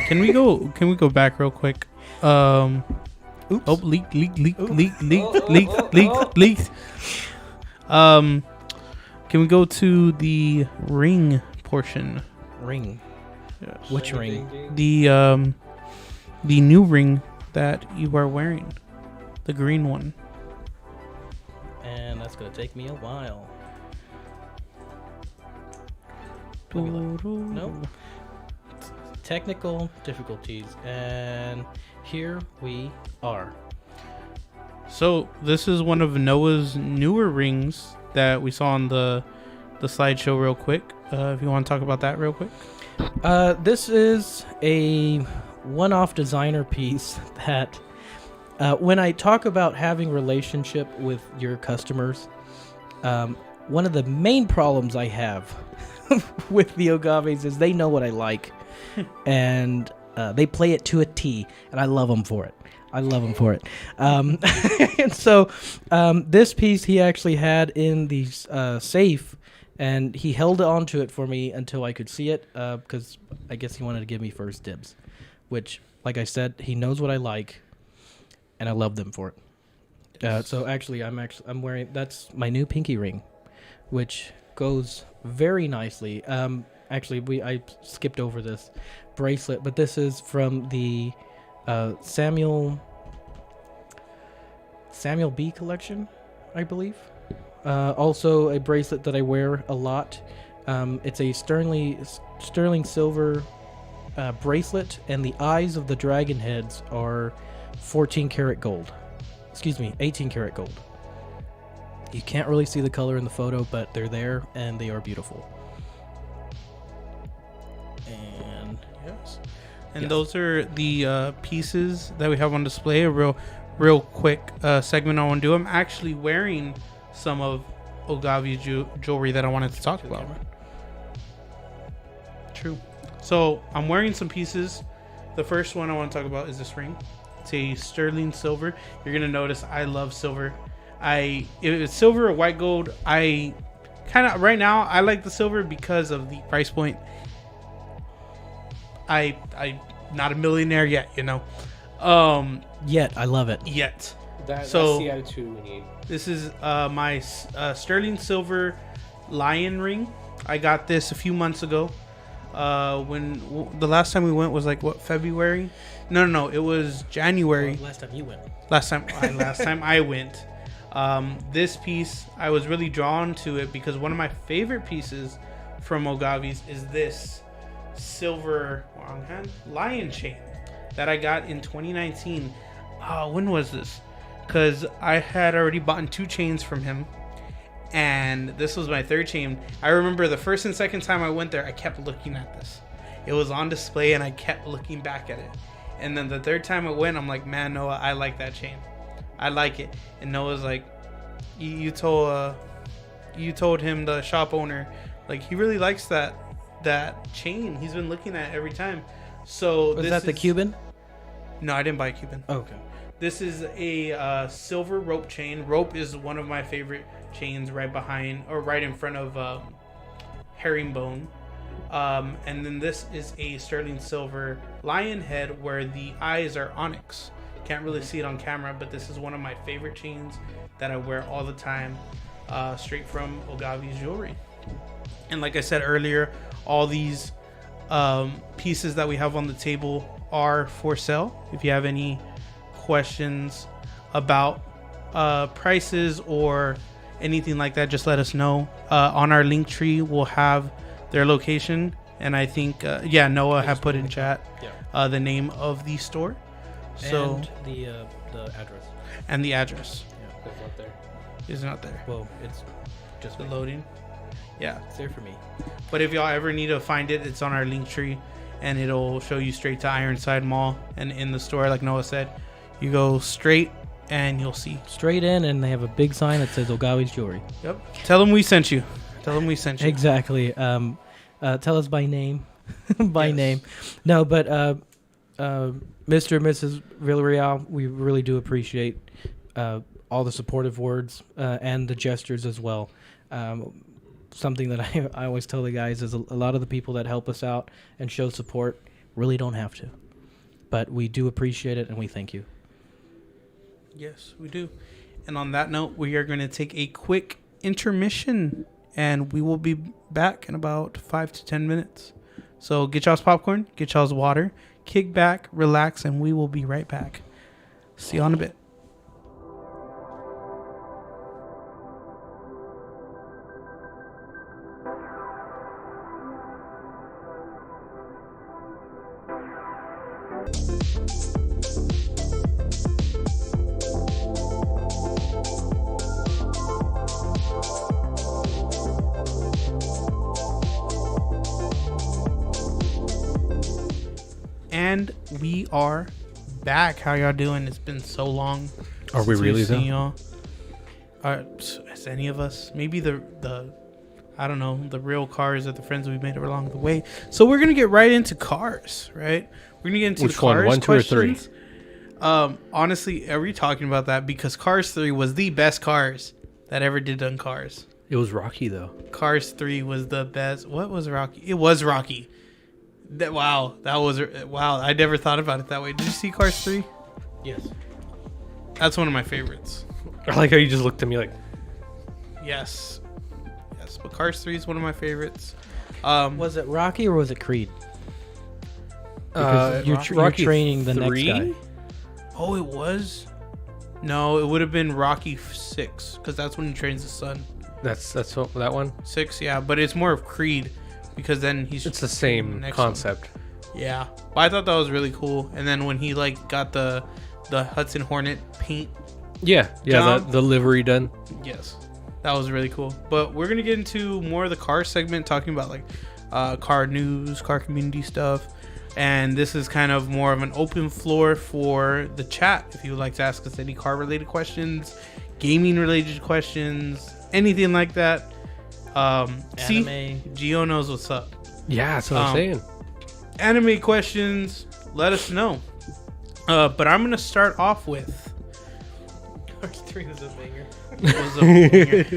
Can we go back real quick? Oops. Oh, leak. Can we go to the ring portion? Ring. Yes. Which ring? The new ring that you are wearing, the green one. And that's gonna take me a while. No. Technical difficulties, and here we are. So this is one of Noah's newer rings that we saw on the the slideshow real quick. If you want to talk about that real quick. This is a one-off designer piece that when I talk about having relationship with your customers, one of the main problems I have with the Ogaves is they know what I like, and they play it to a T, and I love them for it. And so this piece he actually had in the safe, and he held on to it for me until I could see it, because I guess he wanted to give me first dibs, which, like I said, he knows what I like, and I love them for it. So actually, I'm wearing, that's my new pinky ring, which goes very nicely. Actually, I skipped over this bracelet, but this is from the Samuel B collection, I believe. Also a bracelet that I wear a lot. It's a sterling silver bracelet, and the eyes of the dragon heads are 14 karat gold. Excuse me, 18 karat gold. You can't really see the color in the photo, but they're there and they are beautiful. And yes. And those are the pieces that we have on display. A real quick segment I want to do. I'm actually wearing some of Ogavy's jewelry that I wanted to talk about. True. So I'm wearing some pieces. The first one I want to talk about is this ring. It's a sterling silver. You're gonna notice I love silver. If it's silver or white gold, I kind of right now I like the silver because of the price point. I not a millionaire yet, you know. Yet I love it. Yet. That's the attitude we need. This is my sterling silver lion ring. I got this a few months ago. When the last time we went was like what, February? No, it was January. Well, last time you went. Last time I went. This piece, I was really drawn to it because one of my favorite pieces from Ogavy's is this silver lion chain that I got in 2019. When was this? Because I had already bought 2 chains from him, and this was my 3rd chain. I remember the first and second time I went there, I kept looking at this. It was on display, and I kept looking back at it. And then the 3rd time I went, I'm like, man, Noah, I like that chain. I like it. And Noah's like, you told him, the shop owner, like, he really likes that chain. He's been looking at it every time. So was that the Cuban? No, I didn't buy a Cuban. Oh, okay. This is a silver rope chain. Rope is one of my favorite chains, right behind or right in front of herringbone. And then this is a sterling silver lion head where the eyes are onyx. Can't really see it on camera, but this is one of my favorite chains that I wear all the time, straight from Ogavy's jewelry. And like I said earlier, all these pieces that we have on the table are for sale. If you have any questions about prices or anything like that, just let us know. On our link tree we'll have their location, and I think Noah had put in chat the name of the store, so and the address. And the address It's not there. is not there. Well, it's just The loading, it's there for me. but if y'all ever need to find it, it's on our link tree, and it'll show you straight to Ironside Mall. And in the store, like Noah said, you go straight and you'll see. Straight in, and they have a big sign that says Ogavy's jewelry. Yep. Tell them we sent you. Exactly. Tell us by name. Name. No, but Mr. and Mrs. Villarreal, we really do appreciate all the supportive words and the gestures as well. Something that I always tell the guys is a lot of the people that help us out and show support really don't have to. But we do appreciate it, and we thank you. Yes, we do. And on that note, we are going to take a quick intermission, and we will be back in about 5 to 10 minutes. So get y'all's popcorn, get y'all's water, kick back, relax, and we will be right back. See you in a bit. And we are back. How y'all doing? It's been so long. Are we really though? Y'all. As any of us? Maybe the I don't know, the real cars are the friends we've made along the way. So we're gonna get right into cars, right? We're gonna get into which the cars. One, 2, or 3? Honestly, are we talking about that? Because Cars 3 was the best Cars that ever did on Cars. It was Rocky though. Cars 3 was the best. What was Rocky? It was Rocky. Wow. I never thought about it that way. Did you see Cars 3? Yes. That's one of my favorites. I like how you just looked at me like. Yes. But Cars 3 is one of my favorites. Was it Rocky or was it Creed? Because you're training the next guy. Oh, it was? No, it would have been Rocky 6, because that's when he trains his son. That's what, that one? 6, yeah. But it's more of Creed, because then he's... It's the same concept. One. Yeah. But I thought that was really cool. And then when he, got the Hudson Hornet paint... Yeah, the livery done. Yes. That was really cool. But we're going to get into more of the car segment, talking about, car news, car community stuff. And this is kind of more of an open floor for the chat. If you would like to ask us any car-related questions, gaming-related questions, anything like that. Anime. See, Gio knows what's up. Yeah, that's what I'm saying. Anime questions, let us know. But I'm going to start off with... Cars 3 was a banger.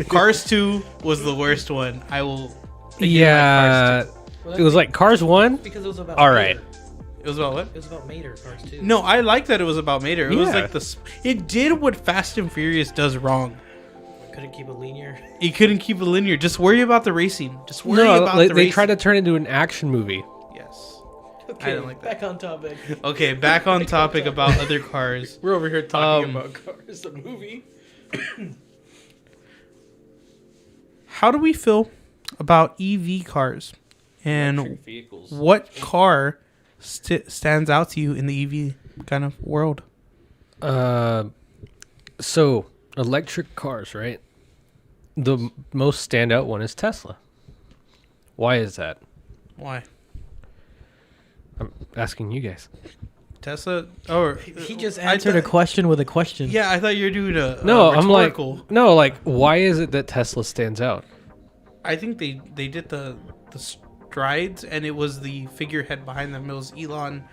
Cars 2 was the worst one. I will... Yeah... It was like Cars 1? Because it was about All Mater. right. It was about what? It was about Mater, Cars 2. No, I like that it was about Mater. It was Yeah. like it did what Fast and Furious does wrong. Couldn't keep it linear. He couldn't keep it linear. Just worry about the racing. Just worry about the racing. They tried to turn it into an action movie. Yes. Okay, I don't like that. back on topic. Okay, back on topic about other cars. We're over here talking about Cars, the movie. How do we feel about EV cars? And what car stands out to you in the EV kind of world? So electric cars, right? The most standout one is Tesla. Why is that? Why? I'm asking you guys. Tesla? Or He just answered a question with a question. Yeah, I thought you were doing a I'm like, rhetorical. why is it that Tesla stands out? I think they did the strides, and it was the figurehead behind them. It was Elon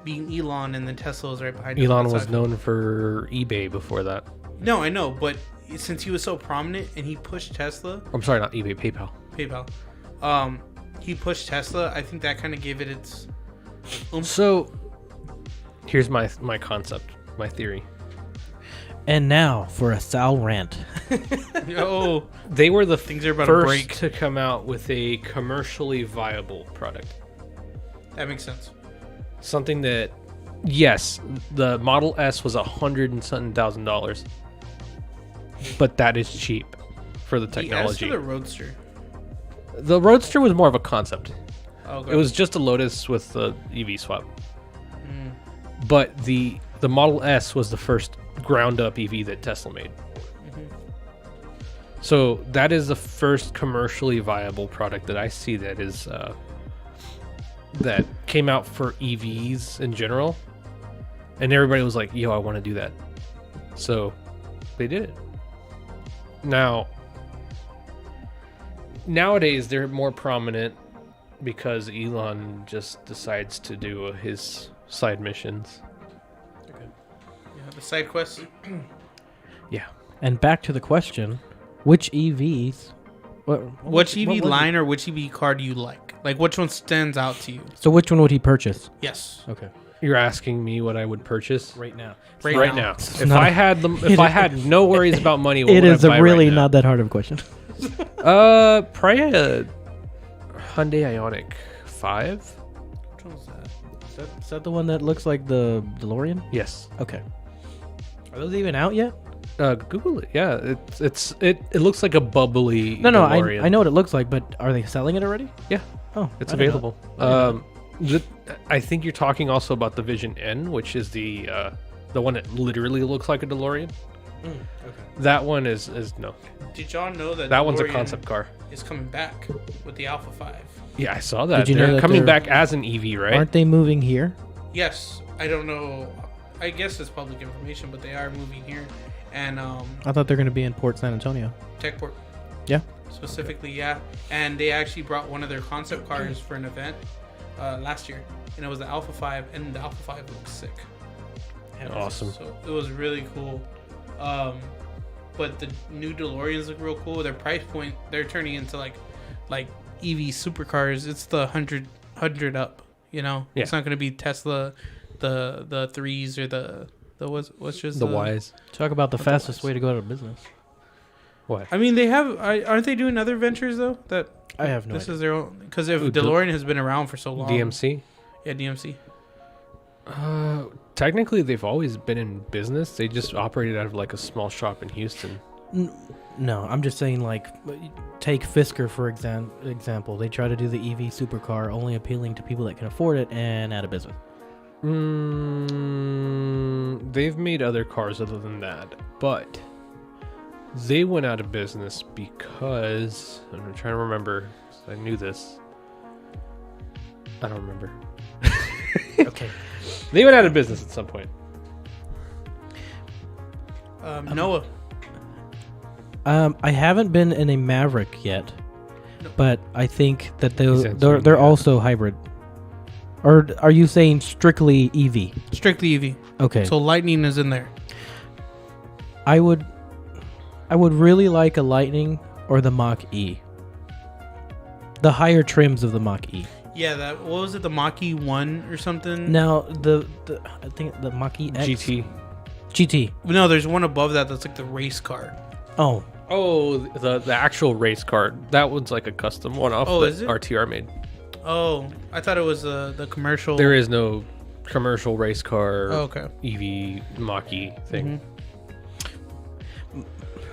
being Elon, and then Tesla was right behind him. Elon was known for eBay before that. No, I know, but since he was so prominent and he pushed Tesla... I'm sorry, not eBay, PayPal. He pushed Tesla. I think that kind of gave it its... So, here's my concept, my theory. And now for a Sal rant. Oh, they were the things are about to break. first to come out with a commercially viable product. That makes sense. Something that, yes, the Model S was $100 and something thousand, but that is cheap for the technology. The S or the Roadster? The Roadster was more of a concept. Okay. It was just a Lotus with the EV swap. But the Model S was the first ground up EV that Tesla made. So that is the first commercially viable product that I see that is that came out for EVs in general, and everybody was like, "Yo, I want to do that." So they did it. Nowadays they're more prominent because Elon just decides to do his side missions. Okay. Yeah, the side quests. Yeah. And back to the question, which EVs... Which EV line or which EV car do you like? Like, which one stands out to you? So which one would he purchase? Yes. Okay. You're asking me what I would purchase Right now. Right now. If I had no worries about money, what It would is I buy really right now? not that hard of a question. Probably a Hyundai Ioniq 5. Which one was that? Is that the one that looks like the DeLorean? Yes. Okay. Are those even out yet? Google it. Yeah, it looks like a bubbly. No, DeLorean. I know what it looks like, but are they selling it already? Yeah. Oh, It's I didn't available. know. I think you're talking also about the Vision N, which is the one that literally looks like a DeLorean. Okay. That one is no. Did y'all know that That one's a DeLorean concept car. is coming back with the Alpha 5? Yeah, I saw that. Did you know They're that coming they're- back as an EV, right? Aren't they moving here? Yes, I don't know. I guess it's public information, but they are moving here, and I thought they're going to be in Port San Antonio. Techport. Yeah. Specifically, yeah. And they actually brought one of their concept cars for an event last year, and it was the Alpha 5, and the Alpha 5 looks sick. Awesome. So it was really cool. But the new DeLoreans look real cool. Their price point, they're turning into like EV supercars. It's the 100 up. You know, yeah. It's not going to be Tesla, the threes or the what's just the Ys. Talk about the fastest way to go out of business. What? I mean, they have. Aren't they doing other ventures though? That I have no this idea. is their own. Because if DeLorean has been around for so long. DMC. Yeah, DMC. Technically, they've always been in business. They just operated out of like a small shop in Houston. No, I'm just saying, like, take Fisker for example. They try to do the EV supercar, only appealing to people that can afford it, and out of business. They've made other cars other than that, but they went out of business because I'm trying to remember. I knew this. I don't remember. Okay. They went out of business at some point. Noah. I haven't been in a Maverick yet, but I think that they're also hybrid. Or are you saying strictly EV? Strictly EV. Okay. So Lightning is in there. I would really like a Lightning or the Mach-E. The higher trims of the Mach-E. Yeah, what was it? The Mach-E 1 or something? Now I think the Mach-E X. GT. No, there's one above that's like the race car. Oh, the actual race car. That one's like a custom one off is it? RTR made. Oh, I thought it was the commercial. There is no commercial race car EV Mach-E thing. Mm-hmm.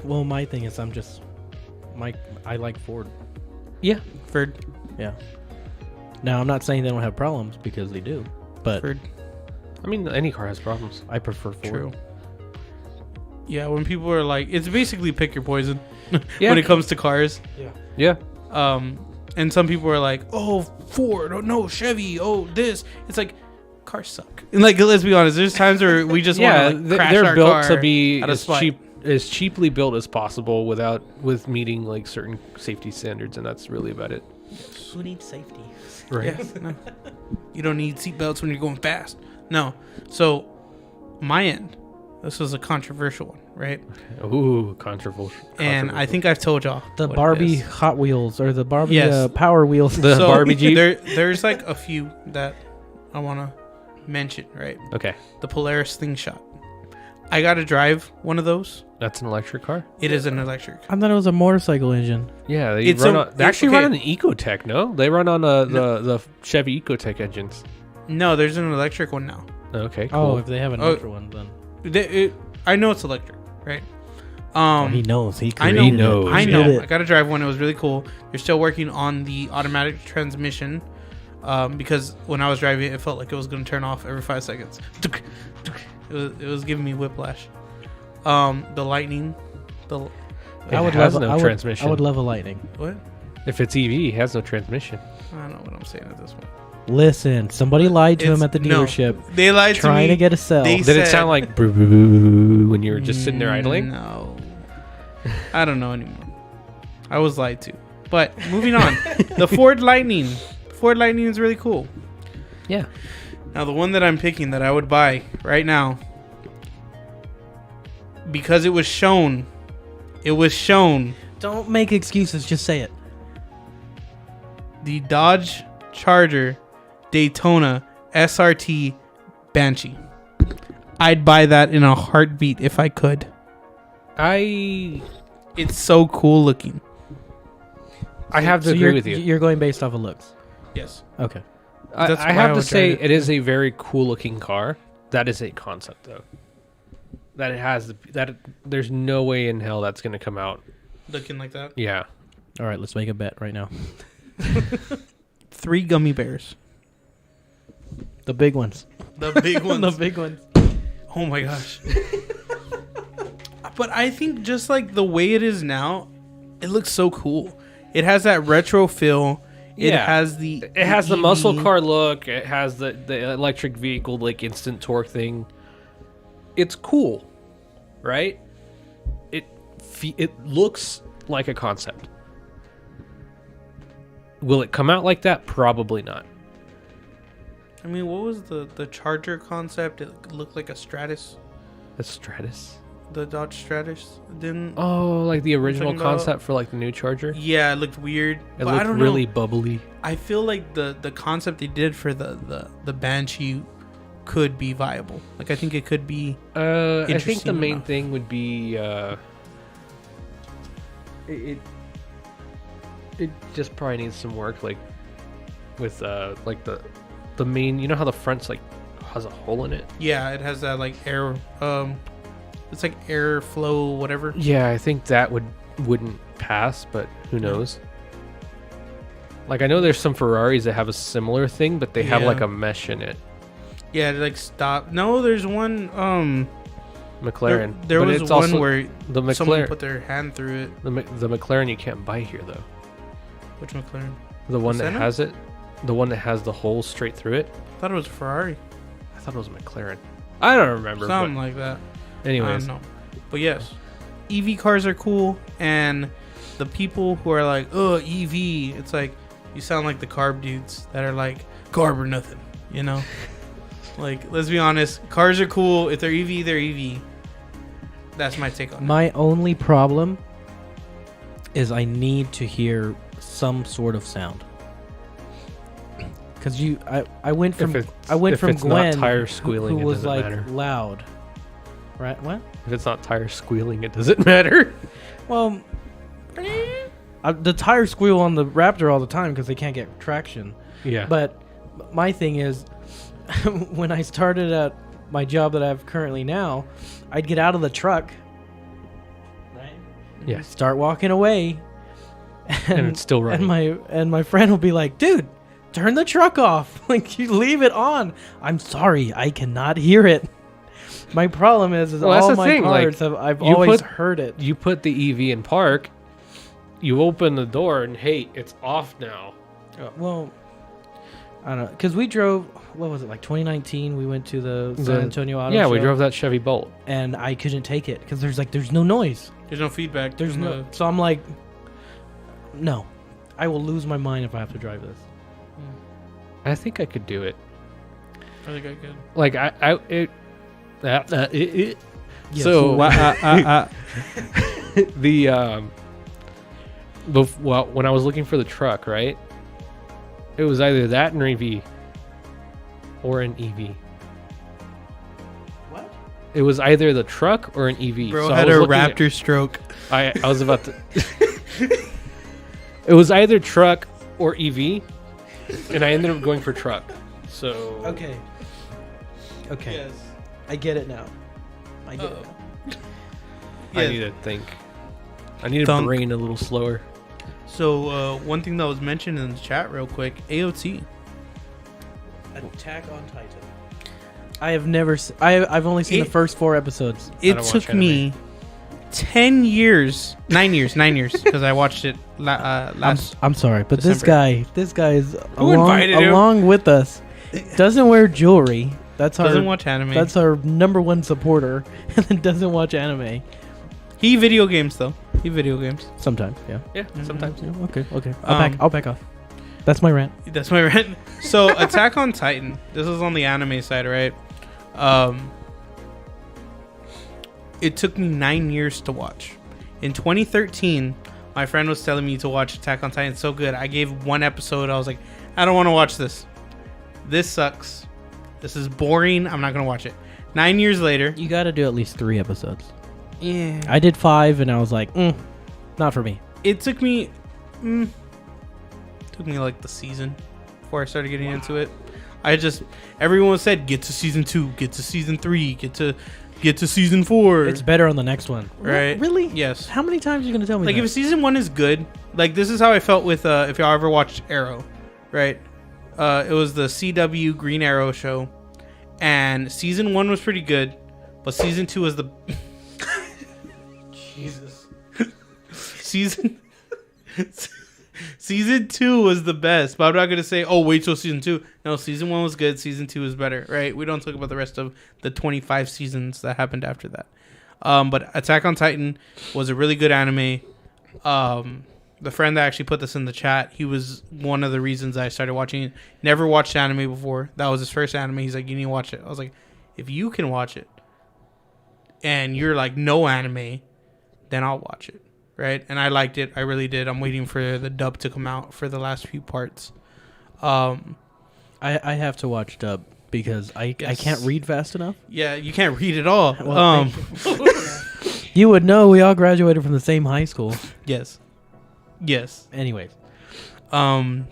Well, my thing is I like Ford. Yeah. Ford. Yeah. Now, I'm not saying they don't have problems, because they do, but Ford. I mean, any car has problems. I prefer Ford. True. Yeah, when people are like, it's basically pick your poison Yeah. when it comes to cars. Yeah. And some people are like, oh, Ford, oh no, Chevy, oh this. It's like, cars suck. And like, let's be honest, there's times where we just want to crash they're our built car to be out of spite. as cheaply built as possible with meeting like certain safety standards, and that's really about it. Who needs safety? Right. Yeah, no. You don't need seatbelts when you're going fast. No. So, my end, this was a controversial one, right? Ooh, controversial. And I think I've told y'all The what it Barbie is. Hot Wheels or the Barbie Yes. Power Wheels. The Barbie Jeep? There's like a few that I want to mention, right? Okay. The Polaris Slingshot. I got to drive one of those. That's an electric car? It is an electric. I thought it was a motorcycle engine. Yeah, they It's actually okay. run on an Ecotec, no? They run on the Chevy Ecotec engines. No, there's an electric one now. Okay, cool. Oh, if they have an extra one, then I know it's electric, right? he knows. He I created know. it. I He know. did it. I got to drive one. It was really cool. They're still working on the automatic transmission because when I was driving, it felt like it was going to turn off every 5 seconds. It was giving me whiplash. The Lightning. It has no transmission. I would love a Lightning. What? If it's EV, it has no transmission. I don't know what I'm saying at this point. Listen, somebody lied to him at the No. dealership. They lied to me. Trying to get a sell. They Did said, it sound like brr, brr, brr, when you were just sitting there idling? No. I don't know anymore. I was lied to. But moving on. The Ford Lightning. Ford Lightning is really cool. Yeah. Now, the one that I'm picking that I would buy right now, because it was shown. Don't make excuses. Just say it. The Dodge Charger Daytona SRT Banshee. I'd buy that in a heartbeat if I could. It's so cool looking. I have to So agree with you. You're going based off of looks. Yes. Okay. That's I why I have to would say, drive it. it is a very cool looking car. That is a concept, though. That it has there's no way in hell that's going to come out. Looking like that. Yeah. All right, let's make a bet right now. 3 gummy bears. The big ones. The big ones. The big ones. Oh my gosh. But I think just like the way it is now, it looks so cool. It has that retro feel. It Yeah. has the muscle EV. car look. It has the electric vehicle like instant torque thing. It's cool, right? It looks like a concept. Will it come out like that? Probably not. I mean, what was the Charger concept? It looked like a Stratus. A Stratus. The Dodge Stratus didn't. Oh, like the original talking about- concept for like the new Charger. Yeah, it looked weird. It but I looked don't really know. bubbly. I feel like the concept they did for the Banshee could be viable. Like I think it could be. I think the Interesting main enough. thing would be it just probably needs some work, like with like the main. You know how the front's like has a hole in it. Yeah, it has that like air. It's like airflow, whatever. Yeah, I think that wouldn't pass, but who knows? Like I know there's some Ferraris that have a similar thing, but they have Yeah. like a mesh in it. Yeah, like stop. No, there's one. McLaren. There But was it's one also where the someone McLaren. put their hand through it. The McLaren you can't buy here though. Which McLaren? The one that Senna? has it, the one that has the hole straight through it. I thought it was a Ferrari. I thought it was a McLaren. I don't remember. Something But like that. anyways, I don't know. But yes, EV cars are cool, and the people who are like, "Oh, EV," it's like you sound like the carb dudes that are like, "Carb or nothing," you know. Like, let's be honest, cars are cool. If they're EV, they're EV. That's my take on it. My only problem is I need to hear some sort of sound. Because I went from if from it's Gwen, not tire who squealing, it was doesn't like matter. loud, right? What? If it's not tire squealing, it doesn't matter. Well, the tires squeal on the Raptor all the time because they can't get traction. Yeah. But my thing is, when I started at my job that I have currently now, I'd get out of the truck, right? Yeah. Start walking away, and it's still running. and my friend will be like, "Dude, turn the truck off. Like, you leave it on." I'm sorry, I cannot hear it. My problem is Well, that's all the my thing, like, cars have. I've you always put- heard it. You put the EV in park, you open the door, and hey, it's off now. Well, I don't know, because we drove. What was it, like 2019? We went to the San Antonio Auto Yeah, Show, we drove that Chevy Bolt. and I couldn't take it because there's no noise. There's no feedback. There's from no. So I'm like, no, I will lose my mind if I have to drive this. I think I could do it. I think I could. Like it. Yes. So the well, when I was looking for the truck, right? It was either that or EV, or an EV. What? It was either the truck or an EV. Bro So I had was a looking at- Raptor stroke. I was about to. It was either truck or EV, and I ended up going for truck. So Okay. Okay. Yes. I get it now. I get it Uh-oh. now. I Yes. need to think. I need to Thunk. brain a little slower. So one thing that was mentioned in the chat real quick, AOT. Attack on Titan. I have never. I've only seen the first 4 episodes. It don't watch took me 9 years, because I watched it last. I'm sorry, but December. this guy is invited him? along with us. Doesn't wear jewelry. That's our Doesn't watch anime. That's our number 1 supporter, and then doesn't watch anime. He video games though. He video games. Sometimes, yeah. Yeah, sometimes. Yeah, okay. Um, I'll back off. That's my rant. That's my rant. So Attack on Titan. This is on the anime side, right? It took me 9 years to watch. In 2013, my friend was telling me to watch Attack on Titan. So good. I gave 1 episode. I was like, I don't want to watch this. This sucks. This is boring. I'm not gonna watch it. 9 years later. You got to do at least 3 episodes. Yeah. I did 5, and I was like, not for me. It took me like the season before I started getting into it. Everyone said get to season 2, get to season 3, get to season 4. It's better on the next one. Right. Really? Yes. How many times are you going to tell me Like that? if season 1 is good, like this is how I felt with if y'all ever watched Arrow, right? It was the CW Green Arrow show, and season 1 was pretty good, but season 2 was the Season 2 was the best, but I'm not gonna say, oh, wait till season 2. No, season 1 was good. Season 2 is better, right? We don't talk about the rest of the 25 seasons that happened after that. But Attack on Titan was a really good anime. The friend that actually put this in the chat, he was one of the reasons I started watching it. Never watched anime before. That was his first anime. He's like, you need to watch it. I was like, if you can watch it and you're like, no anime, then I'll watch it. Right? And I liked it. I really did. I'm waiting for the dub to come out for the last few parts. I have to watch dub because I can't read fast enough. Yeah, you can't read at all. Well, you would know we all graduated from the same high school. Yes. Anyways. But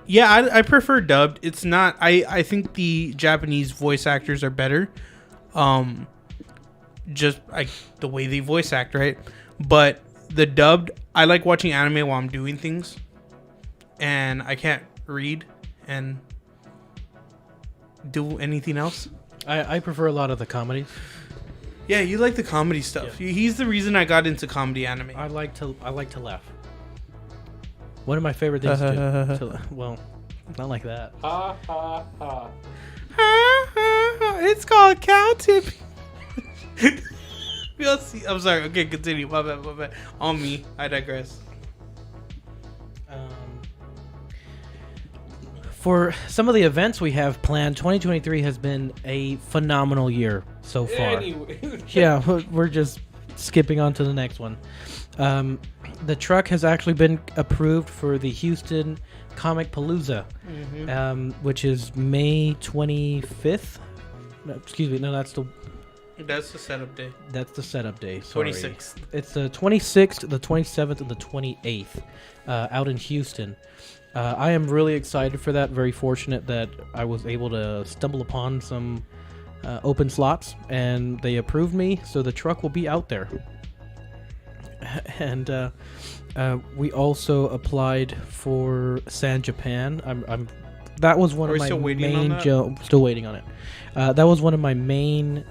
yeah, I prefer dubbed. It's not. I think the Japanese voice actors are better. Just like the way they voice act, right? But the dubbed, I like watching anime while I'm doing things, and I can't read and do anything else. I prefer a lot of the comedies. Yeah, you like the comedy stuff. Yeah. He's the reason I got into comedy anime. I like to laugh. One of my favorite things to well, not like that. Ha ha ha. It's called cow tipping. We'll see. I'm sorry. Okay, continue. My bad. On me. I digress. For some of the events we have planned, 2023 has been a phenomenal year so far. Anyway. Yeah, we're just skipping on to the next one. The truck has actually been approved for the Houston Comic Palooza, which is May 25th. No, excuse me. No, that's the setup day. That's the setup day. Sorry. 26th. It's the 26th, the 27th, and the 28th out in Houston. I am really excited for that. Very fortunate that I was able to stumble upon some open slots, and they approved me, so the truck will be out there. And we also applied for San Japan. That was one of my main. Still waiting on it. That was one of my main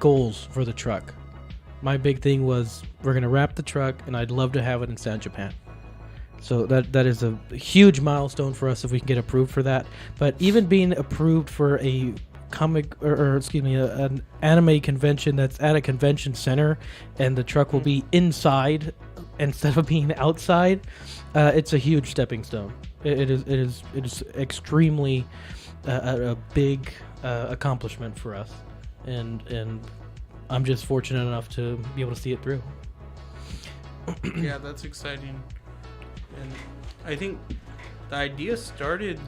goals for the truck. My big thing was we're gonna wrap the truck, and I'd love to have it in San Japan. So that is a huge milestone for us if we can get approved for that. But even being approved for a comic or excuse me, an anime convention that's at a convention center, and the truck will be inside instead of being outside, it's a huge stepping stone. It is extremely a big accomplishment for us, and I'm just fortunate enough to be able to see it through. Yeah, that's exciting. And I think the idea started.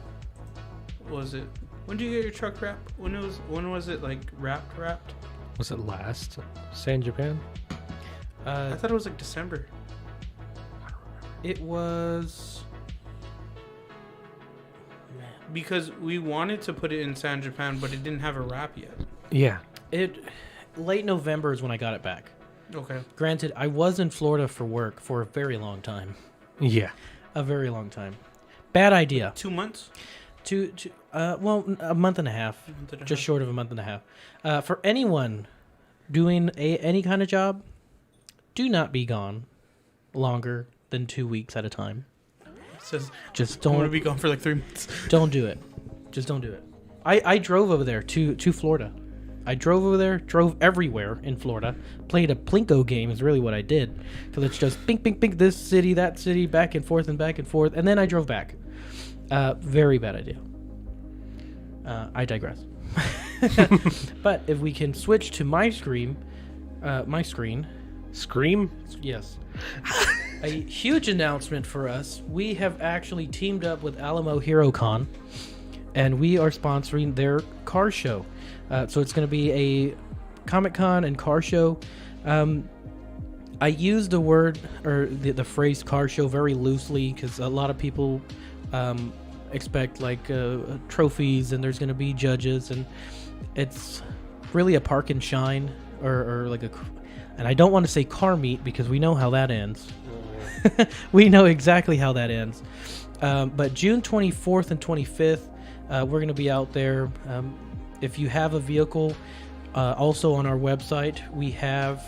Was it? When did you get your truck wrapped? When was it like wrapped? Was it last San Japan? I thought it was like December. It was because we wanted to put it in San Japan, but it didn't have a wrap yet. Yeah. Late November is when I got it back. Okay. Granted, I was in Florida for work for a very long time. Yeah. A very long time. Bad idea. 2 months? Well, a month and a half. Just short of a month and a half. For anyone doing any kind of job, do not be gone longer than 2 weeks at a time. Just don't. I want to be gone for like 3 months. Don't do it. Just don't do it. I drove over there to Florida. I drove over there, drove everywhere in Florida, played a Plinko game is really what I did. So it's just bink, bink, bink, this city, that city, back and forth, and then I drove back. Very bad idea. I digress. But if we can switch to my screen. Scream? Yes. A huge announcement for us. We have actually teamed up with Alamo HeroCon, and we are sponsoring their car show. So it's going to be a Comic-Con and car show. I use the word or the phrase car show very loosely because a lot of people expect like trophies, and there's going to be judges, and it's really a park and shine or like and I don't want to say car meet because we know how that ends. We know exactly how that ends. But June 24th and 25th, we're going to be out there. If you have a vehicle, also on our website, we have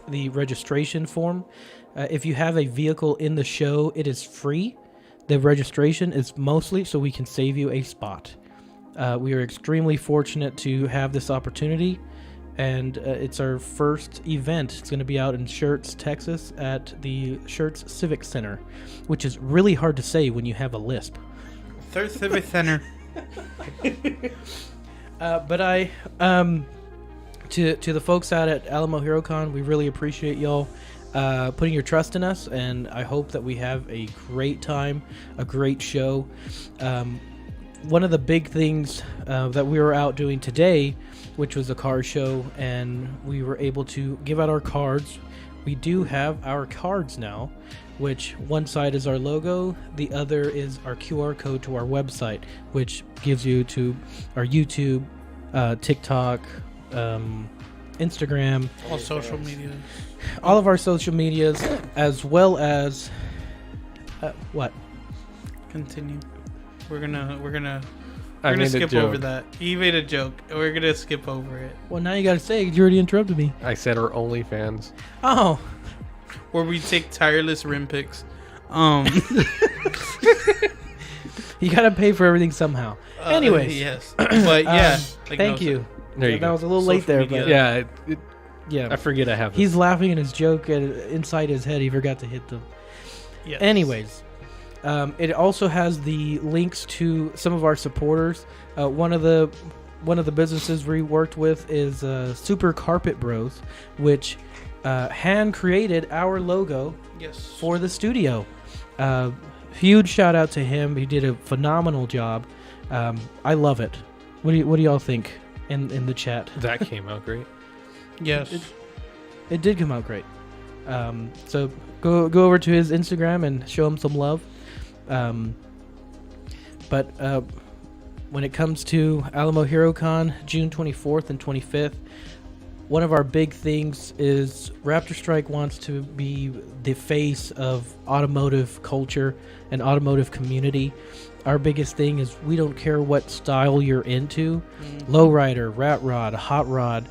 the registration form. If you have a vehicle in the show, it is free. The registration is mostly so we can save you a spot. We are extremely fortunate to have this opportunity, and it's our first event. It's going to be out in Schertz, Texas, at the Schertz Civic Center, which is really hard to say when you have a lisp. Third Civic Center. But to the folks out at Alamo HeroCon, we really appreciate y'all putting your trust in us, and I hope that we have a great time, a great show. One of the big things that we were out doing today, which was a car show, and we were able to give out our cards. We do have our cards now, which one side is our logo, the other is our QR code to our website, which gives you to our YouTube, TikTok, Instagram, All social media. all of our social medias, as well as what? Continue. We're gonna I made a skip joke. over that. You made a joke. We're gonna skip over it. Well, now you got to say it. You already interrupted me. I said our OnlyFans. Oh, Where we take tireless rim pics. you got to pay for everything somehow. Anyways, yes, but yeah. thank you. There you That go. was a little late Social there, media. but Yeah, yeah. I forget I have. He's laughing at his joke, and inside his head, he forgot to hit them. Yes. Anyways, it also has the links to some of our supporters. One of the businesses we worked with is Super Carpet Bros, which hand created our logo Yes. for the studio. Huge shout out to him. He did a phenomenal job. I love it. What do y'all think in the chat? That came out great. Yes. It did come out great. So go over to his Instagram and show him some love. But when it comes to Alamo HeroCon, June 24th and 25th, one of our big things is RaptorStrike wants to be the face of automotive culture and automotive community. Our biggest thing is we don't care what style you're into. Lowrider, rat rod, hot rod,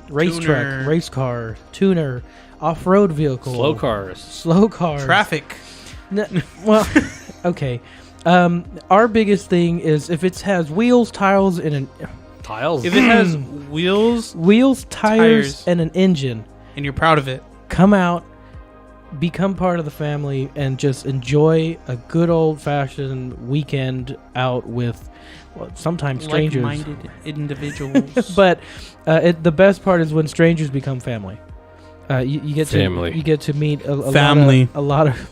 race Tuner. truck, race car, tuner, off-road vehicle. Slow cars. Slow cars. Traffic. Well, okay. Our biggest thing is if it has wheels, tires, and an Tiles. If it has wheels tires, Tires. and an engine, and you're proud of it, come out, become part of the family, and just enjoy a good old-fashioned weekend out with sometimes strangers. like-minded individuals. But the best part is when strangers become family. You get Family. to you get to meet a Family. lot of.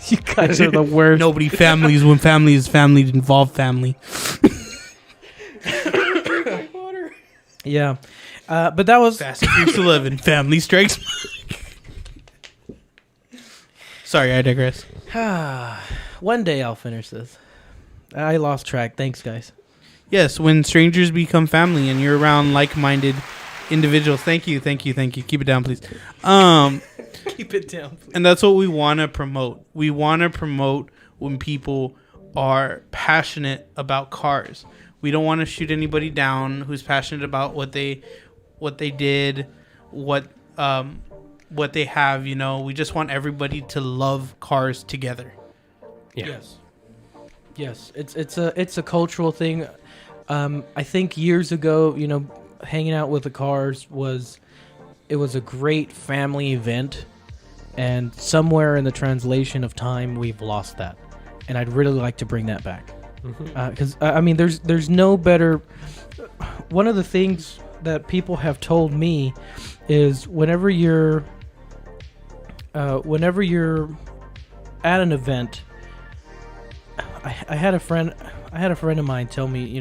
You guys are the worst. Nobody families when family is family involved family. Yeah, but that was Fast and Furious 11. Family strikes. Sorry, I digress. one day I'll finish this. I lost track. Thanks, guys. Yes, when strangers become family and you're around like-minded individuals. Thank you. Keep it down, please. Keep it down, please. And that's what we want to promote. We want to promote when people are passionate about cars. We don't want to shoot anybody down who's passionate about what they did, what they have. You know, we just want everybody to love cars together. Yeah. Yes. It's a cultural thing. I think years ago, hanging out with the cars was a great family event, and somewhere in the translation of time, we've lost that, and I'd really like to bring that back. Because there's no better. One of the things that people have told me is whenever you're at an event, I had a friend of mine tell me,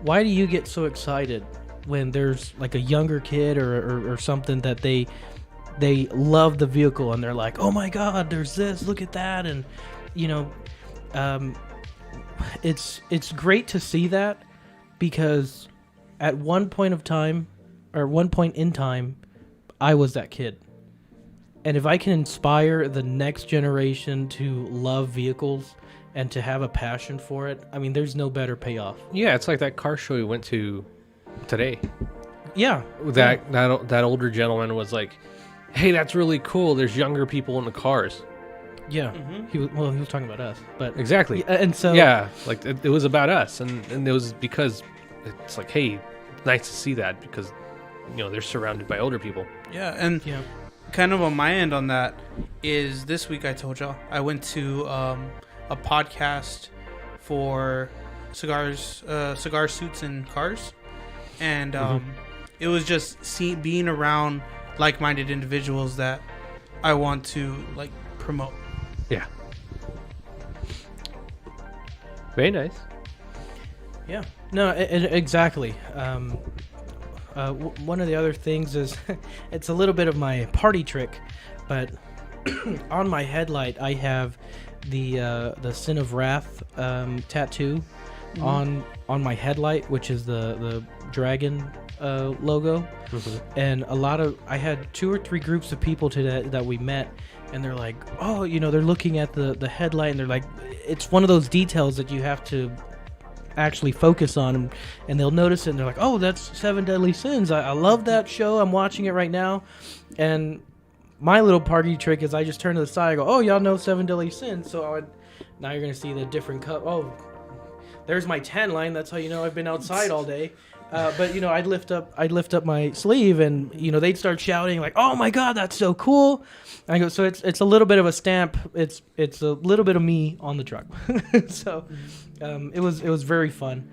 why do you get so excited when there's like a younger kid or something that they love the vehicle and they're like, oh my God, there's this, look at that, and it's great to see that, because at one point in time, I was that kid. And if I can inspire the next generation to love vehicles and to have a passion for it, there's no better payoff. Yeah, it's like that car show we went to today. Yeah. That older gentleman was like, "Hey, that's really cool. There's younger people in the cars." Yeah. He was talking about us, but Exactly. and so Yeah, like it was about us, and it was because it's like, hey, nice to see that because they're surrounded by older people. Yeah, and kind of on my end on that is this week I told y'all I went to a podcast for cigar suits and cars, and it was just being around like-minded individuals that I want to like promote. Yeah. Very nice. Yeah. No, exactly. One of the other things is it's a little bit of my party trick, but on my headlight I have the Sin of Wrath tattoo on my headlight, which is the dragon logo. And I had 2 or 3 groups of people today that we met, and they're like, oh, they're looking at the headlight, and they're like, it's one of those details that you have to actually focus on, and they'll notice it, and they're like, oh, that's 7 Deadly Sins. I love that show. I'm watching it right now. And my little party trick is I just turn to the side, I go, oh, y'all know 7 Deadly Sins. So now you're going to see the different cup. Oh, there's my tan line. That's how you know I've been outside all day. But I'd lift up my sleeve, and they'd start shouting like, "Oh my God, that's so cool!" And I go, so it's a little bit of a stamp. It's a little bit of me on the truck. So it was very fun.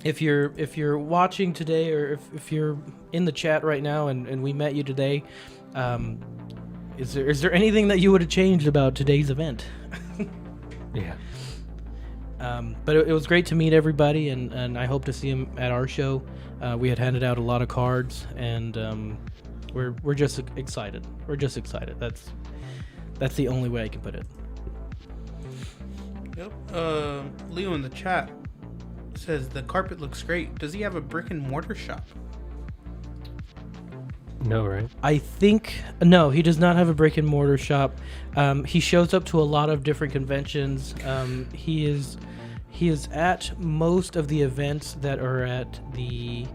If you're watching today, or if you're in the chat right now, and we met you today, is there anything that you would have changed about today's event? Yeah. But it was great to meet everybody, and I hope to see him at our show. We had handed out a lot of cards, and we're just excited. We're just excited. That's the only way I can put it. Yep. Leo in the chat says the carpet looks great. Does he have a brick and mortar shop? No, right? I think no, he does not have a brick and mortar shop. He shows up to a lot of different conventions. He is at most of the events that are at the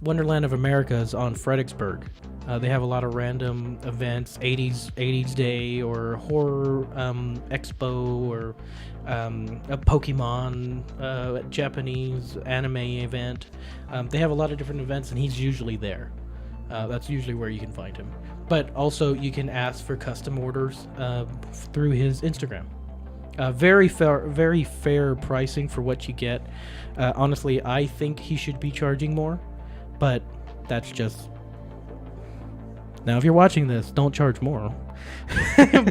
Wonderland of Americas on Fredericksburg. They have a lot of random events, 80s Day or Horror Expo or a Pokemon Japanese anime event. They have a lot of different events, and he's usually there. That's usually where you can find him. But also you can ask for custom orders through his Instagram. Very fair pricing for what you get. Honestly, I think he should be charging more, but that's just... Now, if you're watching this, don't charge more.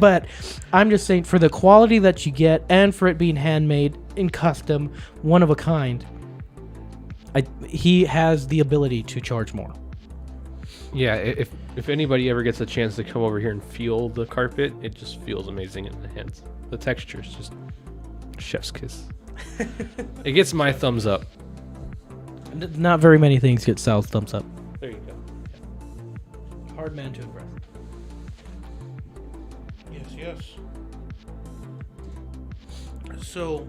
But I'm just saying, for the quality that you get and for it being handmade in custom, one of a kind, he has the ability to charge more. Yeah, if anybody ever gets a chance to come over here and feel the carpet, it just feels amazing in the hands. The texture is just chef's kiss. It gets my thumbs up. Not very many things get Sal's thumbs up. There you go. Hard man to impress. Yes. So,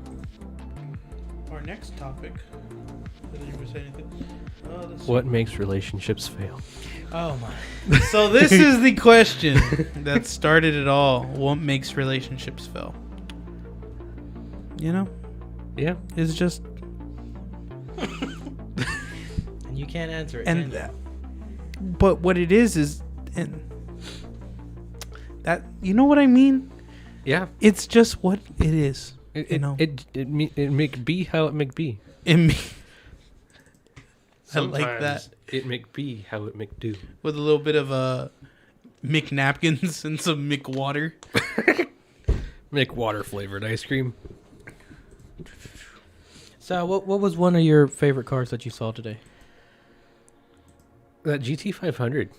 our next topic. Did anyone say anything? What makes relationships fail? Oh my. So this is the question that started it all. What makes relationships fail? Yeah. It's just... And you can't answer it, and can you? But what it is and that, you know what I mean? Yeah. It's just what it is. It make be how it make be. I like that. It make be how it make do. With a little bit of Mick napkins and some Mick water. Mick water flavored ice cream. So what was one of your favorite cars that you saw today? That GT 500.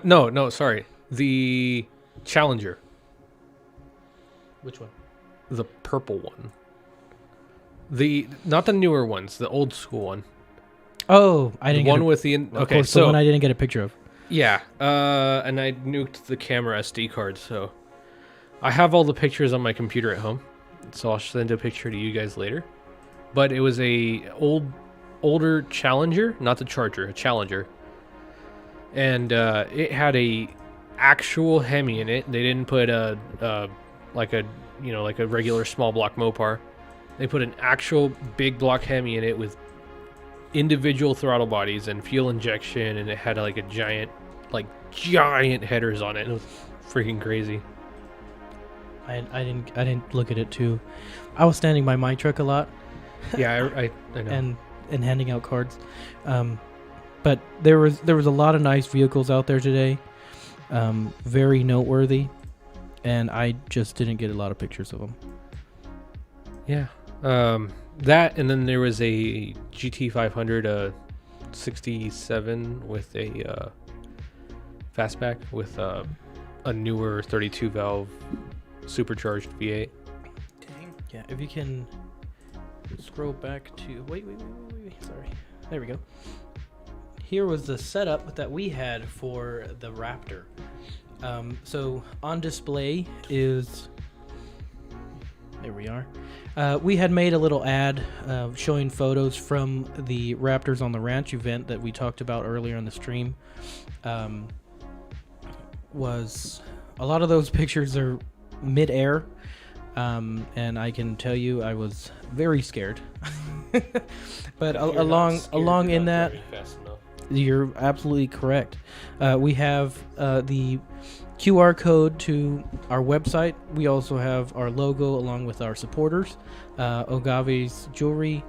No, sorry. The Challenger. Which one? The purple one. Not the newer ones, the old school one. Oh, I didn't the one get with the okay, so the one I didn't get a picture of. Yeah, and I nuked the camera SD card, so I have all the pictures on my computer at home. So I'll send a picture to you guys later. But it was a old older Challenger, not the Charger, a Challenger, and it had a actual Hemi in it. They didn't put like a regular small block Mopar. They put an actual big block Hemi in it with individual throttle bodies and fuel injection, and it had like a giant headers on it. It was freaking crazy. I didn't look at it too. I was standing by my truck a lot. Yeah, I know. and handing out cards. But there was a lot of nice vehicles out there today. Very noteworthy, and I just didn't get a lot of pictures of them. Yeah. That, and then there was a GT500 67 with a fastback with a newer 32 valve supercharged V8. Dang. Yeah, if you can scroll back to wait, sorry. There we go. Here was the setup that we had for the Raptor. So on display is, there we are. We had made a little ad showing photos from the Raptors on the Ranch event that we talked about earlier in the stream. Was a lot of those pictures are mid-air, and I can tell you I was very scared. But along in that, you're absolutely correct. We have the QR code to our website. We also have our logo along with our supporters, Ogavy's Jewelry,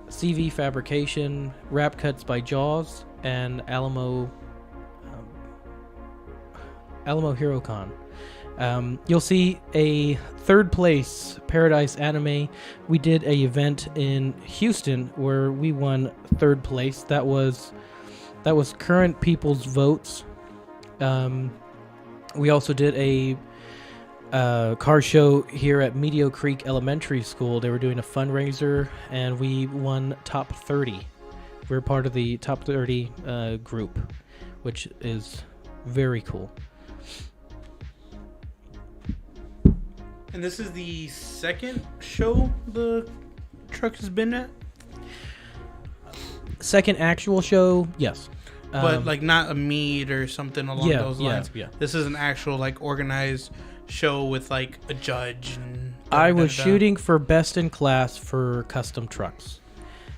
CV Fabrication, Wrap Cuts by Jaws, and Alamo HeroCon. You'll see a third place Paradise Anime. We did a event in Houston where we won third place. That was current people's votes. We also did a car show here at Medio Creek Elementary School. They were doing a fundraiser, and we won top 30. We're part of the top 30 group, which is very cool. And this is the second show the truck has been at? Second actual show, yes. But like not a meet or something along those lines. Yeah. This is an actual like organized show with like a judge. And I was shooting for best in class for custom trucks.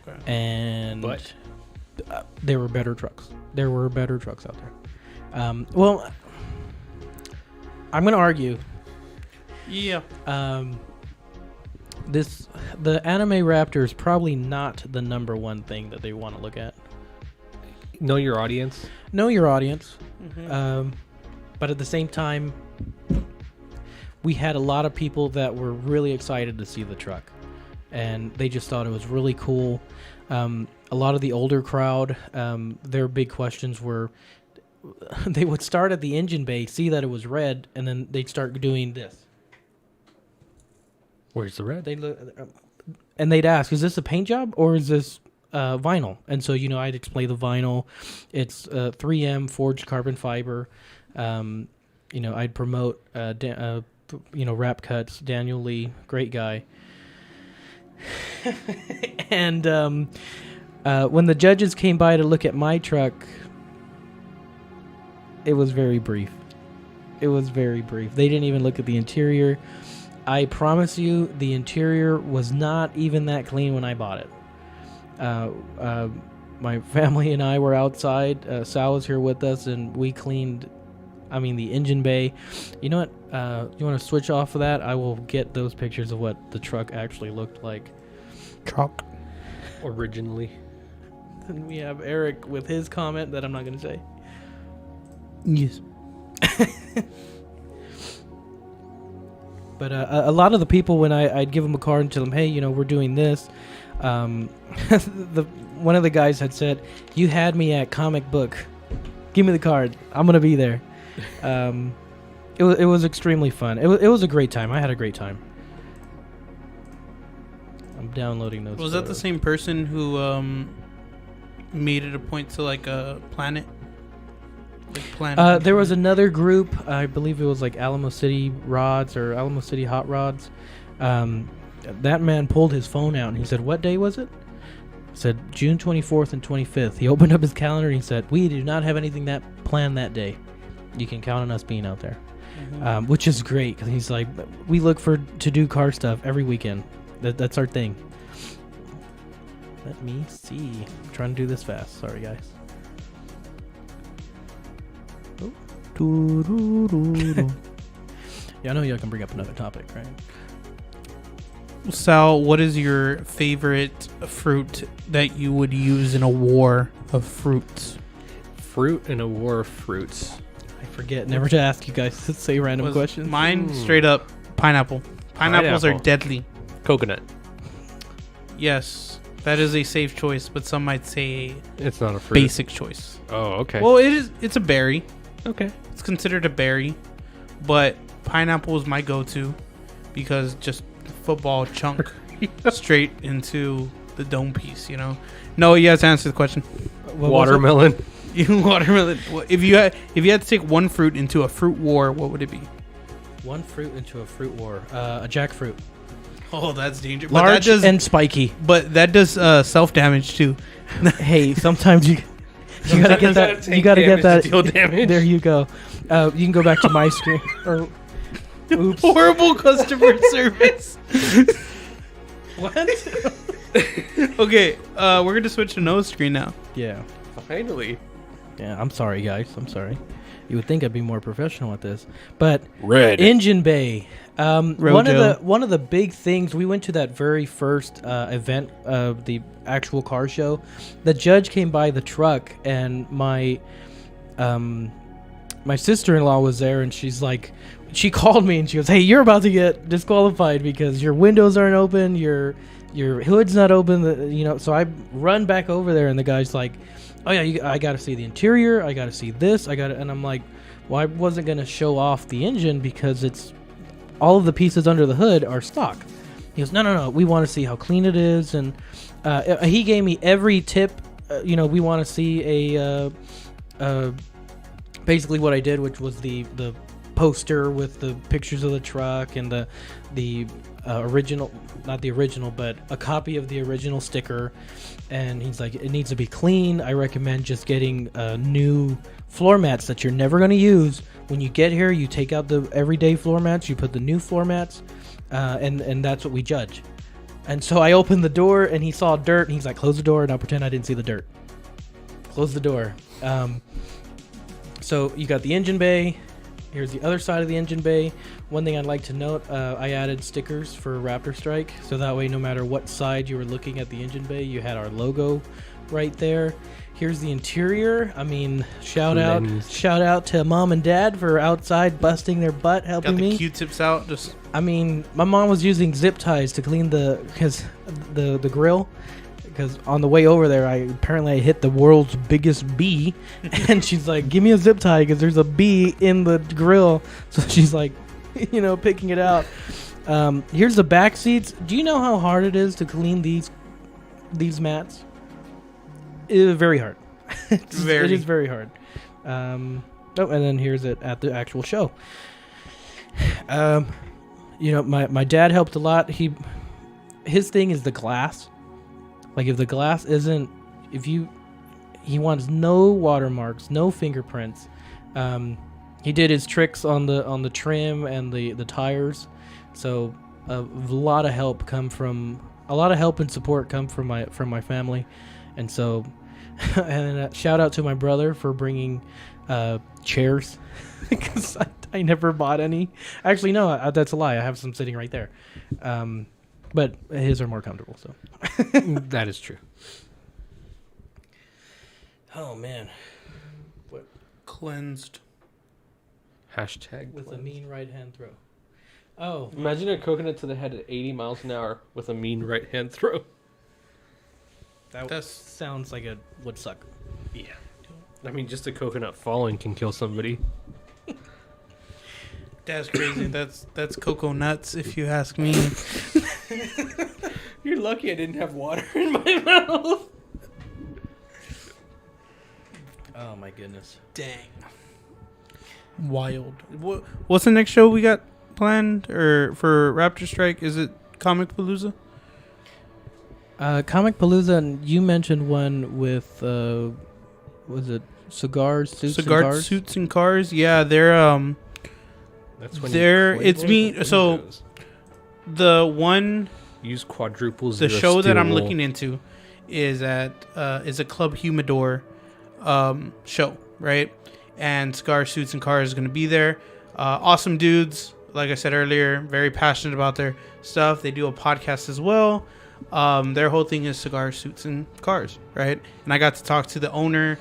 Okay. And there were better trucks. There were better trucks out there. Well, I'm going to argue. Yeah. The anime Raptor is probably not the number one thing that they want to look at. Know your audience. Know your audience. Mm-hmm. But at the same time, we had a lot of people that were really excited to see the truck, and they just thought it was really cool. A lot of the older crowd, their big questions were, they would start at the engine bay, see that it was red, and then they'd start doing this. Where's the red? They look, and they'd ask, "Is this a paint job or is this vinyl?" And so I'd explain the vinyl. It's 3M forged carbon fiber. I'd promote Wrap Cuts. Daniel Lee, great guy. And when the judges came by to look at my truck, it was very brief. They didn't even look at the interior. I promise you, the interior was not even that clean when I bought it. My family and I were outside. Sal was here with us, and we cleaned, the engine bay. You know what? You want to switch off of that? I will get those pictures of what the truck actually looked like. Truck. Originally. Then we have Eric with his comment that I'm not going to say. Yes. But a lot of the people, when I'd give them a card and tell them, hey, we're doing this, one of the guys had said, "You had me at comic book. Give me the card. I'm going to be there." It was extremely fun. It was a great time. I had a great time. I'm downloading those. Was that the same person who made it a point to like a planet? There was another group. I believe it was like Alamo City Rods or Alamo City Hot Rods. That man pulled his phone out and he said, "What day was it?" said June 24th and 25th. He opened up his calendar and he said, we do not have anything that planned that day. You can count on us being out there. Which is great because he's like, we look to do car stuff every weekend. That's our thing. Let me see. I'm trying to do this fast. Sorry, guys. Oh. Yeah, I know y'all can bring up another topic, right? Sal, what is your favorite fruit that you would use in a war of fruits? Fruit in a war of fruits. I forget never to ask you guys to say random questions. Mine, straight up, pineapple. Pineapples are deadly. Coconut. Yes, that is a safe choice, but some might say It's not a fruit. basic choice. Oh, okay. Well, it's a berry. okay. It's considered a berry, but pineapple is my go-to because just football chunk straight into the dome piece, you know. No, you have to answer the question. Watermelon. Watermelon. If you had to take one fruit into a fruit war, what would it be? One fruit into a fruit war. A jackfruit. Oh, that's dangerous. Large and spiky. But that does self-damage too. Hey, sometimes you gotta get that. You gotta get that. Deal damage. There you go. You can go back to my screen. Or, oops. Horrible customer service. What? Okay, we're gonna switch to no screen now. Yeah. Finally. Yeah. I'm sorry, guys. I'm sorry. You would think I'd be more professional at this, but Red. Engine Bay. One Rojo. of the big things, we went to that very first event of the actual car show. The judge came by the truck, and my sister-in-law was there, and she's like, she called me and she goes, "Hey, you're about to get disqualified because your windows aren't open, your hood's not open." You know, so I run back over there, and the guy's like, "Oh yeah, I got to see the interior. I got to see this. And I'm like, "Well, I wasn't gonna show off the engine because it's all of the pieces under the hood are stock." He goes, No. We want to see how clean it is, and he gave me every tip. We want to see basically what I did, which was the poster with the pictures of the truck and the original, not the original, but a copy of the original sticker. And he's like, it needs to be clean. I recommend just getting new floor mats that you're never going to use. When you get here, you take out the everyday floor mats, you put the new floor mats, and that's what we judge. And so I opened the door, and he saw dirt, and he's like, "Close the door," and I'll pretend I didn't see the dirt. Close the door. So you got the engine bay. Here's the other side of the engine bay. One thing I'd like to note, I added stickers for RaptorStrike, so that way no matter what side you were looking at the engine bay, you had our logo right there. Here's the interior. I mean, shout out to mom and dad for outside busting their butt helping me. Got the Q-tips out. Just. I mean, my mom was using zip ties to clean the grill. Because on the way over there, I hit the world's biggest bee, and she's like, "Give me a zip tie because there's a bee in the grill." So she's like, picking it out. Here's the back seats. Do you know how hard it is to clean these mats? It is very hard. It is very hard. And then here's it at the actual show. My dad helped a lot. His thing is the glass. Like if the glass isn't, he wants no watermarks, no fingerprints. He did his tricks on the trim and the tires. So a lot of help and support come from my family. And so, and shout out to my brother for bringing chairs because I never bought any. Actually, no, that's a lie. I have some sitting right there. But his are more comfortable, so. That is true. Oh, man. What? Cleansed. Hashtag With cleanse. a mean right-hand throw. Oh. Imagine a coconut to the head at 80 miles an hour with a mean right-hand throw. That sounds like it would suck. Yeah. I mean, just a coconut falling can kill somebody. That's crazy. That's cocoa nuts, if you ask me. You're lucky I didn't have water in my mouth. Oh my goodness. Dang. Wild. What's the next show we got planned or for RaptorStrike? Is it Comic Palooza? Comic Palooza, and you mentioned one with, was it cigars, suits, and cars? Suits, and cars. Yeah, they're That's when it's me. So the one, use quadruples. the show that I'm looking into is a Club Humidor show, right? And Cigar, Suits, and Cars is going to be there. Awesome dudes, like I said earlier, very passionate about their stuff. They do a podcast as well. Their whole thing is Cigar, Suits, and Cars, right? And I got to talk to the owner,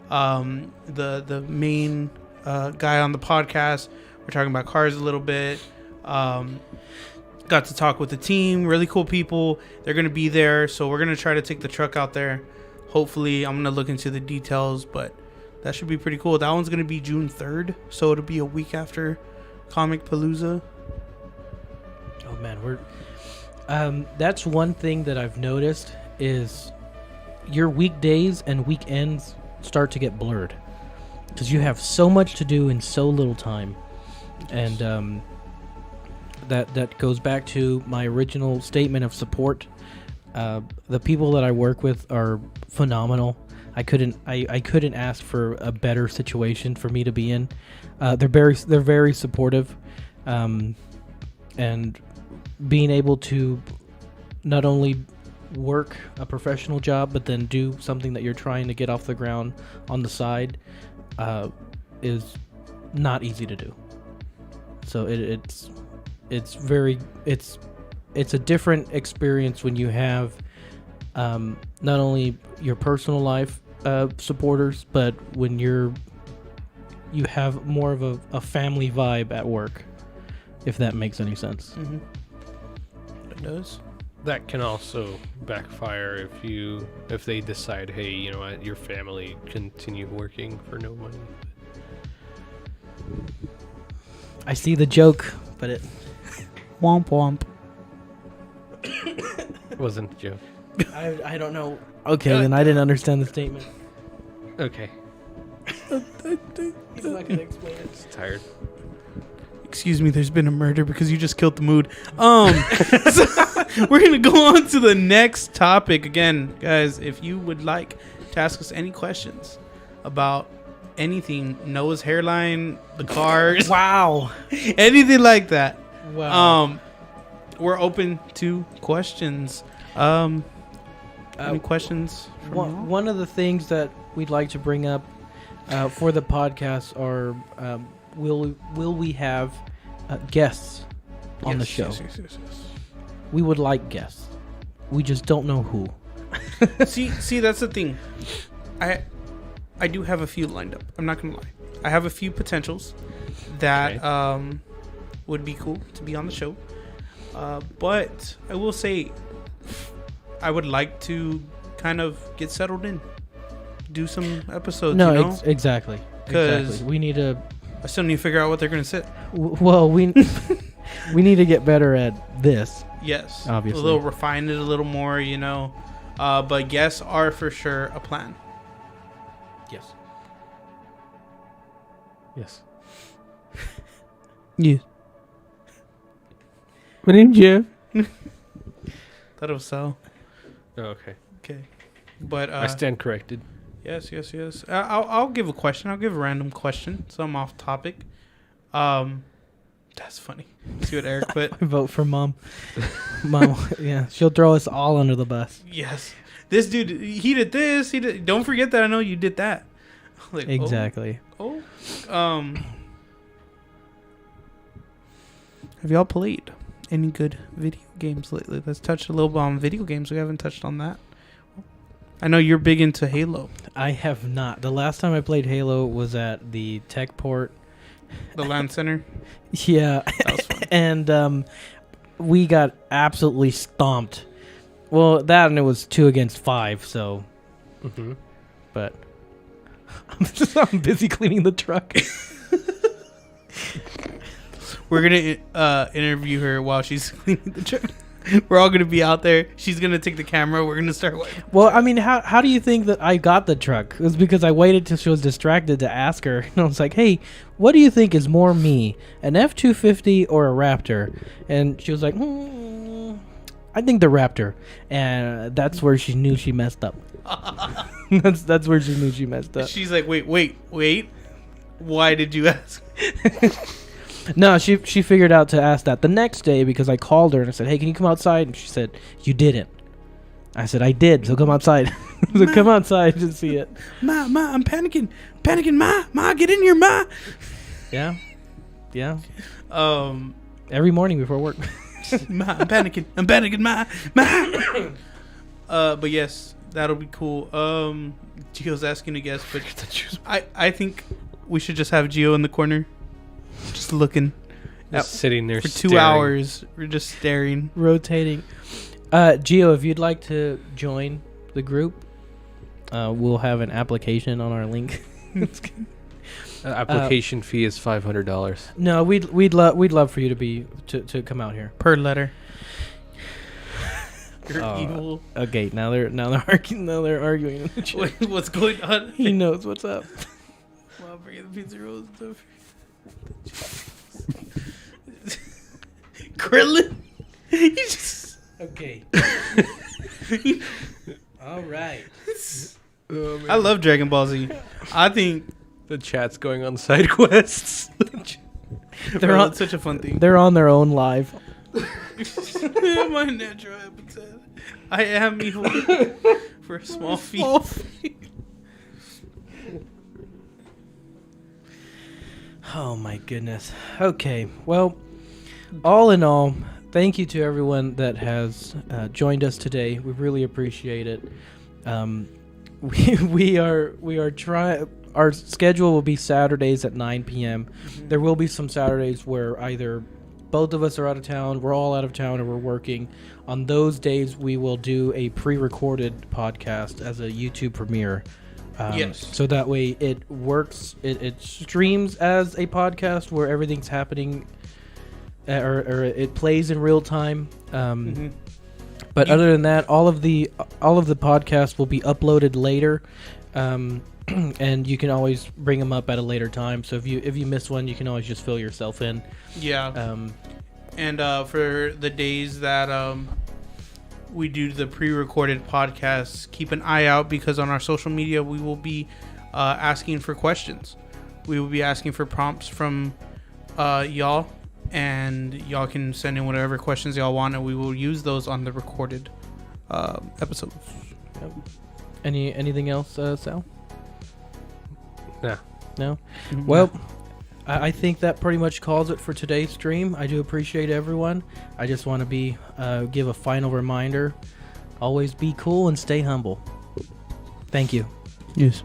the main guy on the podcast. We're talking about cars a little bit. Got to talk with the team. Really cool people. They're going to be there. So we're going to try to take the truck out there. Hopefully, I'm going to look into the details, but that should be pretty cool. That one's going to be June 3rd. So it'll be a week after Comic Palooza. Oh, man. That's one thing that I've noticed is your weekdays and weekends start to get blurred. Because you have so much to do in so little time. And that goes back to my original statement of support. The people that I work with are phenomenal. I couldn't ask for a better situation for me to be in. They're very supportive, and being able to not only work a professional job but then do something that you're trying to get off the ground on the side is not easy to do. So it's a different experience when you have not only your personal life supporters, but when you have more of a family vibe at work, if that makes any sense. Mm-hmm. It does. That can also backfire if they decide, hey, you know what, your family continue working for no money. I see the joke, but it Womp womp. It wasn't a joke. I don't know. Okay, then I didn't understand the statement. Okay. He's not gonna explain it. Just tired. Excuse me, there's been a murder because you just killed the mood. So we're gonna go on to the next topic. Again, guys, if you would like to ask us any questions about anything, Noah's hairline, the cars, Wow. anything like that, Wow. we're open to questions. Any questions from y'all? One of the things that we'd like to bring up for the podcast are will we have guests on the show? Yes. We would like guests. We just don't know who. see, that's the thing. I do have a few lined up. I'm not gonna lie. I have a few potentials that would be cool to be on the show. But I will say, I would like to kind of get settled in, do some episodes. No, you know? Exactly. 'Cause we need to. I still need to figure out what they're gonna sit. Well, we need to get better at this. Yes, Obviously. a little refine it a little more, you know. But guests are for sure a plan. Yes. Yes. Yes. My name's Jeff. Thought it was Sal. Oh, okay. Okay, but I stand corrected. Yes. I'll give a question. I'll give a random question. Some off topic. That's funny. See what Eric put? I vote for Mom. Mom, yeah, she'll throw us all under the bus. Yes. This dude, he did this. He did. Don't forget that I know you did that. Like, Exactly. Have y'all played any good video games lately? Let's touch a little bit on video games. We haven't touched on that. I know you're big into Halo. I have not. The last time I played Halo was at the Tech Port. The LAN Center. Yeah. That was fun. And we got absolutely stomped. Well, that and it was 2 against 5, so. Mm-hmm. But I'm busy cleaning the truck. We're going to interview her while she's cleaning the truck. We're all going to be out there. She's going to take the camera. We're going to start wiping. Well, I mean, how do you think that I got the truck? It was because I waited till she was distracted to ask her. And I was like, hey, what do you think is more me, an F-250 or a Raptor? And she was like, I think the Raptor, and that's where she knew she messed up. that's where she knew she messed up. She's like, wait. Why did you ask? No, she figured out to ask that the next day because I called her and I said, hey, can you come outside? And she said, you didn't. I said, I did, so come outside. So come outside to see it. Ma, I'm panicking. Ma, get in here, Ma. Yeah. Every morning before work. Ma, I'm panicking, Ma. But yes, that'll be cool. Gio's asking to guess, but I think we should just have Gio in the corner, just looking, just sitting there for staring. 2 hours. We're just staring, rotating. Gio, if you'd like to join the group, we'll have an application on our link. Application fee is $500. No, we'd love for you to come out here per letter. You're evil. Okay, now they're arguing. Wait, what's going on? He knows what's up. Well, bring the pizza rolls and stuff. Krillin. He just okay. All right. Oh, I love Dragon Ball Z. I think the chat's going on side quests. they're on such a fun thing. They're on their own live. My natural habitat. I am evil for a small fee. Oh my goodness. Okay. Well, all in all, thank you to everyone that has joined us today. We really appreciate it. We are trying. Our schedule will be Saturdays at 9 p.m. Mm-hmm. There will be some Saturdays where either both of us are out of town, we're all out of town, or we're working. On those days, we will do a pre-recorded podcast as a YouTube premiere. Yes. So that way it works. It streams as a podcast where everything's happening, or it plays in real time. But other than that, all of the podcasts will be uploaded later, and you can always bring them up at a later time. So if you miss one, you can always just fill yourself in. Yeah. And for the days that we do the pre-recorded podcasts, keep an eye out, because on our social media we will be asking for questions. We will be asking for prompts from y'all, and y'all can send in whatever questions y'all want, and we will use those on the recorded episodes. Yep. Anything else, Sal? Nah. No? Well, I think that pretty much calls it for today's stream. I do appreciate everyone. I just want to give a final reminder. Always be cool and stay humble. Thank you. Yes.